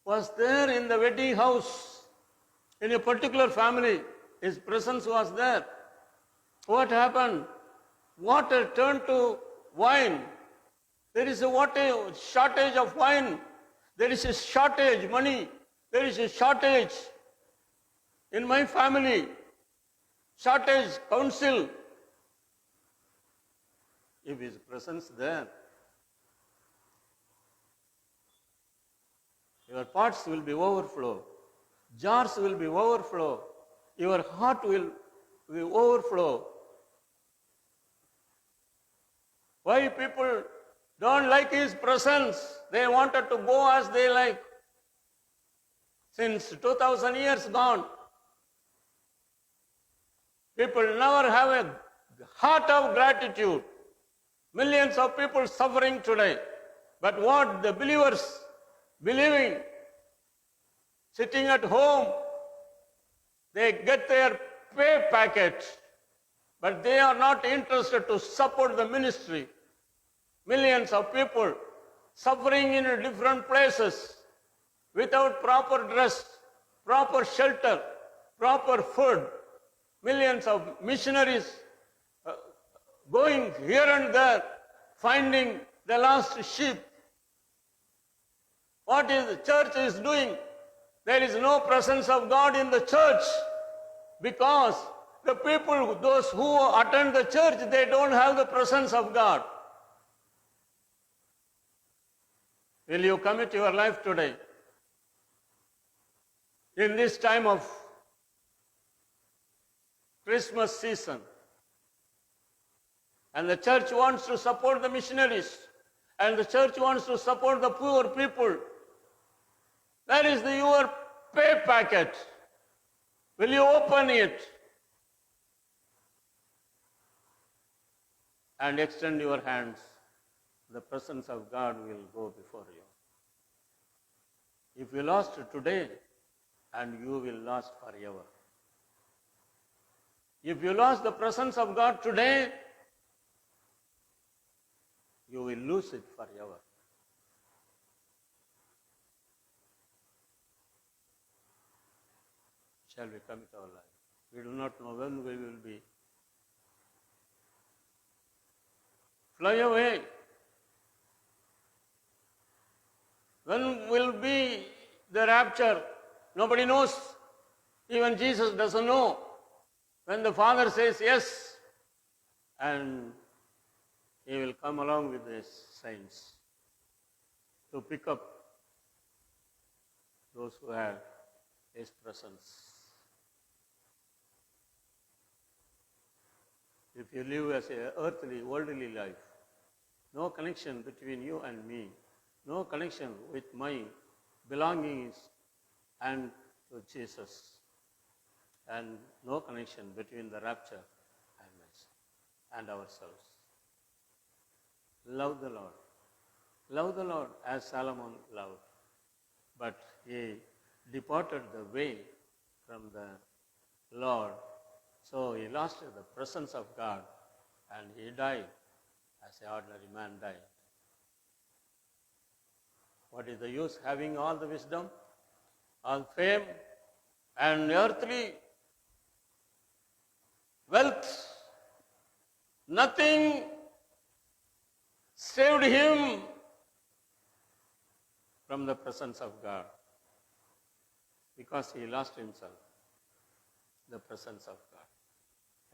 was there in the wedding house. In a particular family, His presence was there. What happened? Water turned to wine. There is a shortage of wine. There is a shortage money. There is a shortage in my family. Shortage counsel. If His presence there, your pots will be overflow. Jars will be overflow. Your heart will be overflow. Why people don't like His presence? They wanted to go as they like. Since 2000 years gone, people never have a heart of gratitude. Millions of people suffering today. But what the believers believing, sitting at home, they get their pay packet, but they are not interested to support the ministry. Millions of people suffering in different places without proper dress, proper shelter, proper food. Millions of missionaries going here and there, finding the lost sheep. What is the church is doing? There is no presence of God in the church because the people, those who attend the church, they don't have the presence of God. Will you commit your life today? In this time of Christmas season, and the church wants to support the missionaries, and the church wants to support the poor people. That is your pay packet. Will you open it and extend your hands? The presence of God will go before you. If you lost today, and you will last forever. If you lost the presence of God today, you will lose it forever. Shall we commit our life? We do not know when we will be. Fly away. When will be the rapture? Nobody knows. Even Jesus doesn't know. When the Father says yes, and He will come along with His saints to pick up those who have His presence. If you live as an earthly, worldly life, no connection between you and me, no connection with my belongings and to Jesus, and no connection between the rapture and ourselves. Love the Lord. Love the Lord as Solomon loved. But he departed the way from the Lord. So he lost the presence of God and he died as an ordinary man died. What is the use having all the wisdom, all fame, and earthly wealth? Nothing saved him from the presence of God because he lost himself, the presence of God.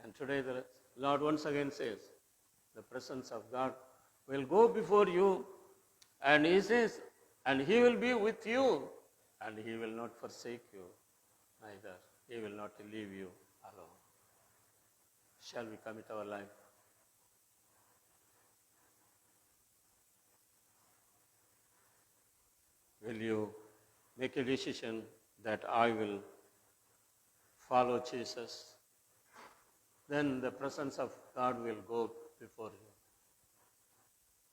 And today the Lord once again says, the presence of God will go before you, and he says, and he will be with you, and he will not forsake you, neither he will not leave you alone. Shall we commit our life? Will you make a decision that I will follow Jesus? Then the presence of God will go before you.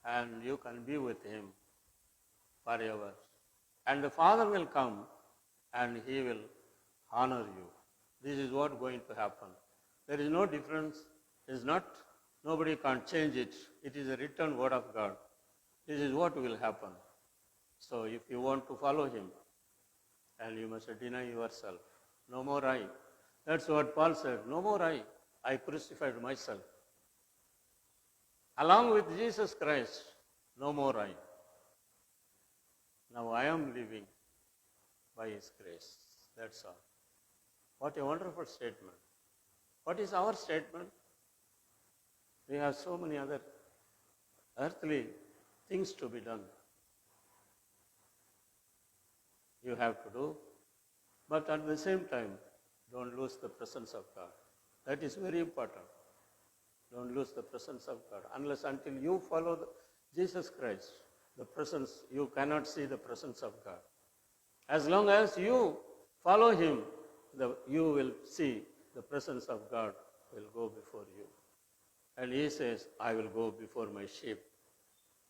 and you can be with him forever. And the Father will come and he will honor you. This is what is going to happen. There is no difference. It is not, nobody can change it. It is a written word of God. This is what will happen. So if you want to follow him, and you must deny yourself. No more I. That's what Paul said. No more I. I crucified myself. Along with Jesus Christ, no more I. Now I am living by his grace. That's all. What a wonderful statement. What is our statement? We have so many other earthly things to be done. You have to do, but at the same time, don't lose the presence of God. That is very important. Don't lose the presence of God. Until you follow Jesus Christ, the presence, you cannot see the presence of God. As long as you follow him, you will see the presence of God will go before you. And he says, I will go before my sheep.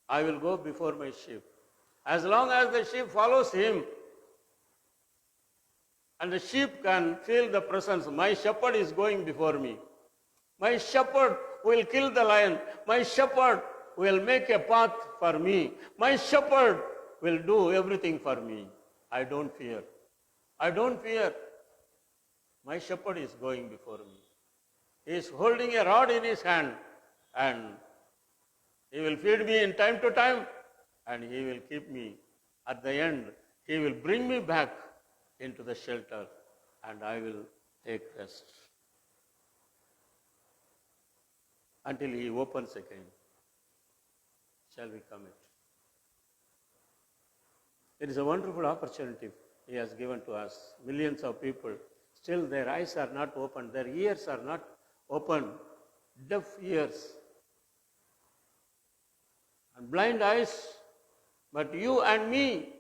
I will go before my sheep. As long as the sheep follows him, and the sheep can feel the presence, my shepherd is going before me. My shepherd will kill the lion. My shepherd will make a path for me. My shepherd will do everything for me. I don't fear. I don't fear. My shepherd is going before me. He is holding a rod in his hand, and he will feed me in time to time, and he will keep me. At the end, he will bring me back into the shelter, and I will take rest until he opens again. Shall we commit? It is a wonderful opportunity he has given to us. Millions of people, still their eyes are not opened, their ears are not opened, deaf ears and blind eyes. But you and me,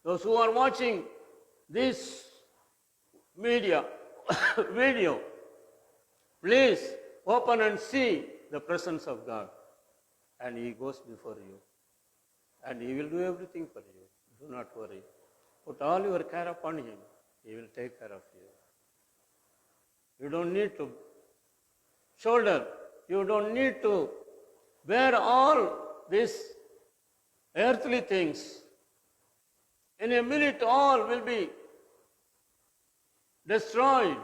those who are watching this media, video, please open and see the presence of God. And he goes before you. And he will do everything for you. Do not worry. Put all your care upon him. He will take care of you. You don't need to shoulder. You don't need to bear all these earthly things. In a minute, all will be destroyed,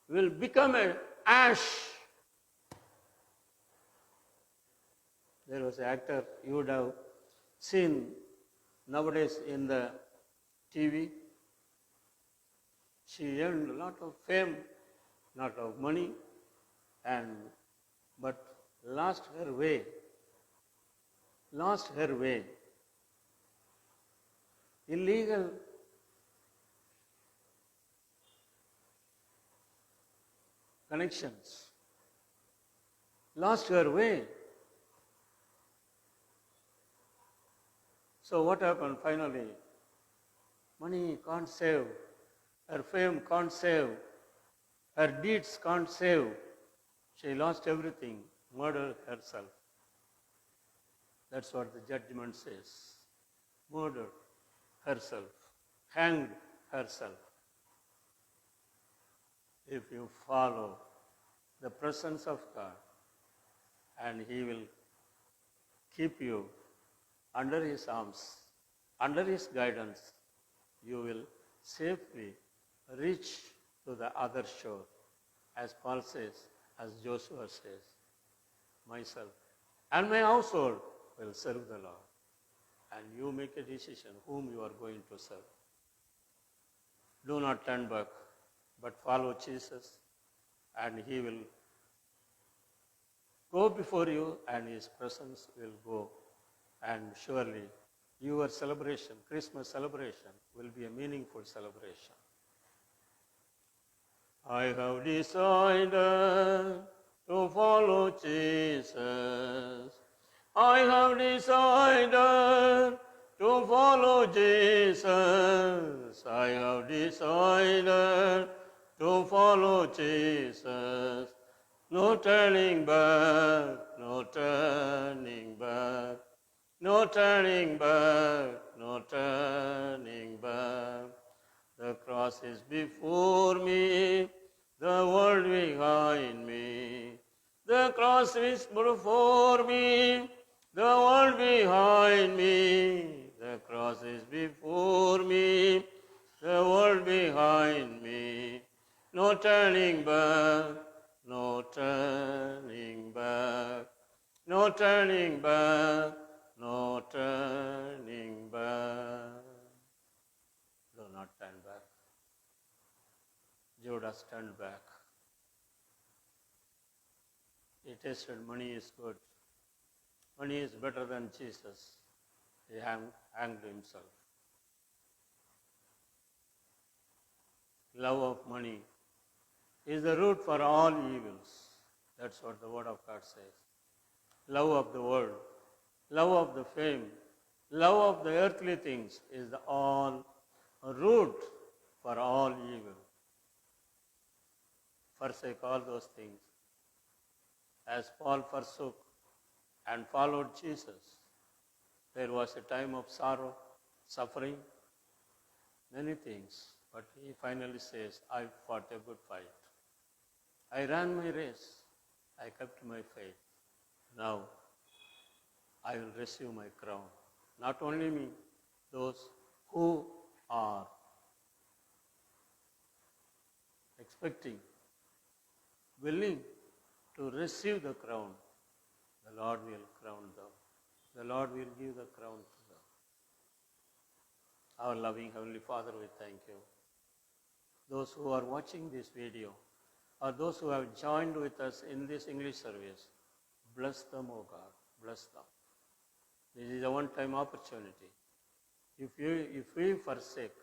will become an ash. There was an actor you would have seen nowadays in the TV. She earned a lot of fame, lot of money, but lost her way. Illegal connections. Lost her way. So what happened finally? Money can't save. Her fame can't save. Her deeds can't save. She lost everything, murdered herself. That's what the judgment says. Murdered herself, hanged herself. If you follow the presence of God, and he will keep you under his arms, under his guidance, you will safely reach to the other shore. As Paul says, as Joshua says, myself and my household will serve the Lord. And you make a decision whom you are going to serve. Do not turn back, but follow Jesus, and he will go before you, and his presence will go. And surely your celebration, Christmas celebration, will be a meaningful celebration. I have decided to follow Jesus. I have decided to follow Jesus. I have decided to follow Jesus. No turning back, turning back, no turning back, no turning back. The cross is before me, the world behind me. The cross is before me, the world behind me. The cross is before me, the world behind me. No turning back, no turning back, no turning back, no turning back. Do not turn back. Judas turned back. He tasted money is good. Money is better than Jesus. He hanged himself. Love of money is the root for all evils. That's what the Word of God says. Love of the world, love of the fame, love of the earthly things is the all root for all evil. Forsake all those things. As Paul forsook and followed Jesus, there was a time of sorrow, suffering, many things. But he finally says, I fought a good fight. I ran my race. I kept my faith. Now I will receive my crown. Not only me, those who are expecting, willing to receive the crown, the Lord will crown them. The Lord will give the crown to them. Our loving Heavenly Father, we thank you. Those who are watching this video, or those who have joined with us in this English service, bless them, O God, bless them. This is a one-time opportunity. If we forsake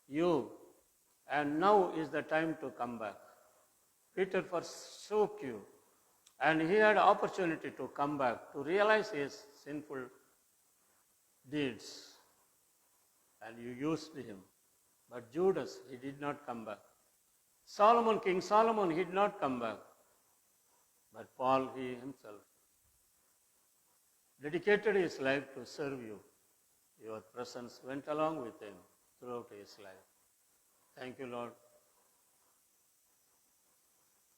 you, and now is the time to come back. Peter forsook you, and he had opportunity to come back, to realize his sinful deeds, and you used him. But Judas, he did not come back. Solomon, King Solomon, he did not come back. But Paul, he himself, dedicated his life to serve you. Your presence went along with him throughout his life. Thank you, Lord.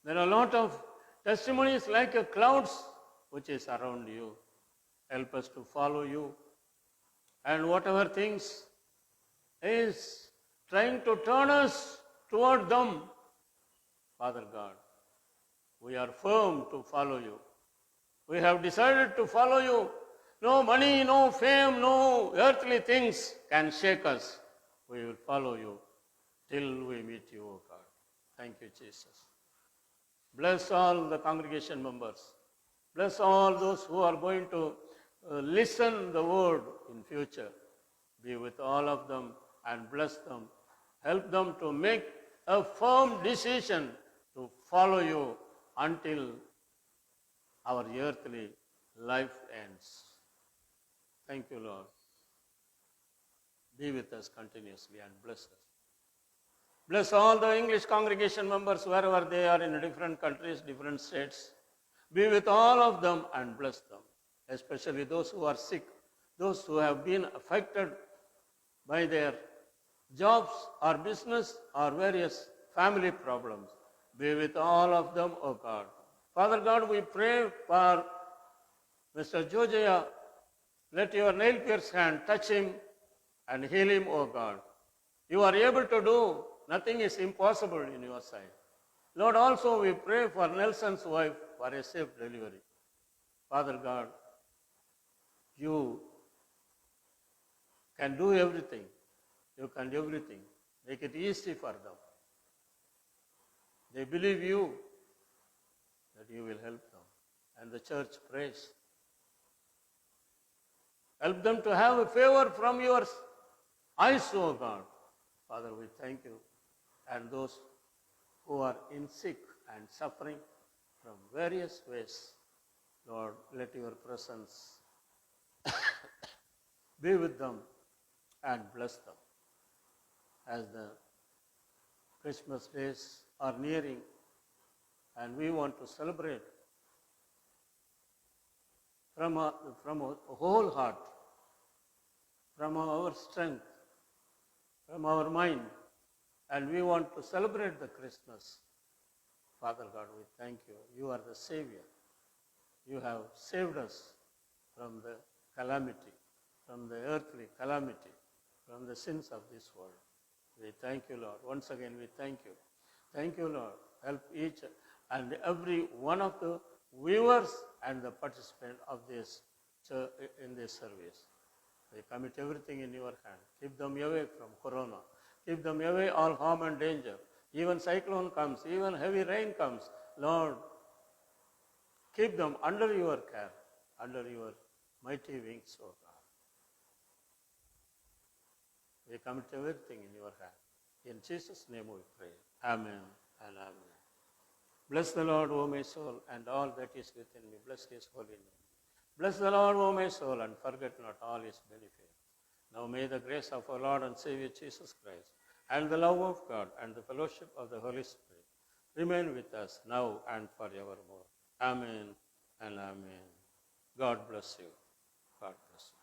There are a lot of testimonies like a clouds which is around you. Help us to follow you. And whatever things is trying to turn us toward them, Father God, we are firm to follow you. We have decided to follow you. No money, no fame, no earthly things can shake us. We will follow you till we meet you, O God. Thank you, Jesus. Bless all the congregation members. Bless all those who are going to listen the word in future. Be with all of them and bless them. Help them to make a firm decision to follow you until our earthly life ends. Thank you, Lord. Be with us continuously and bless us. Bless all the English congregation members wherever they are in different countries, different states. Be with all of them and bless them, especially those who are sick, those who have been affected by their jobs or business or various family problems. Be with all of them, O God. Father God, we pray for Mr. Jojaya. Let your nail-pierced hand touch him and heal him, O God. You are able to do. Nothing is impossible in your sight. Lord, also we pray for Nelson's wife for a safe delivery. Father God, you can do everything. You can do everything. Make it easy for them. They believe you, that you will help them. And the church prays. Help them to have a favor from your eyes, O God. Father, we thank you. And those who are in sick and suffering from various ways, Lord, let your presence be with them and bless them. As the Christmas days are nearing and we want to celebrate from a whole heart, from our strength, from our mind, and we want to celebrate the Christmas. Father God, we thank you. You are the Savior. You have saved us from the calamity, from the earthly calamity, from the sins of this world. We thank you, Lord. Once again, we thank you. Thank you, Lord. Help each and every one of the viewers and the participant of this in this service. We commit everything in your hand. Keep them away from corona. Keep them away all harm and danger. Even cyclone comes, even heavy rain comes. Lord, keep them under your care, under your mighty wings, O God. We commit everything in your hand. In Jesus' name we pray. Amen and amen. Bless the Lord, O my soul, and all that is within me. Bless his holy name. Bless the Lord, O my soul, and forget not all his benefits. Now may the grace of our Lord and Savior Jesus Christ, and the love of God, and the fellowship of the Holy Spirit remain with us now and forevermore. Amen and amen. God bless you. God bless you.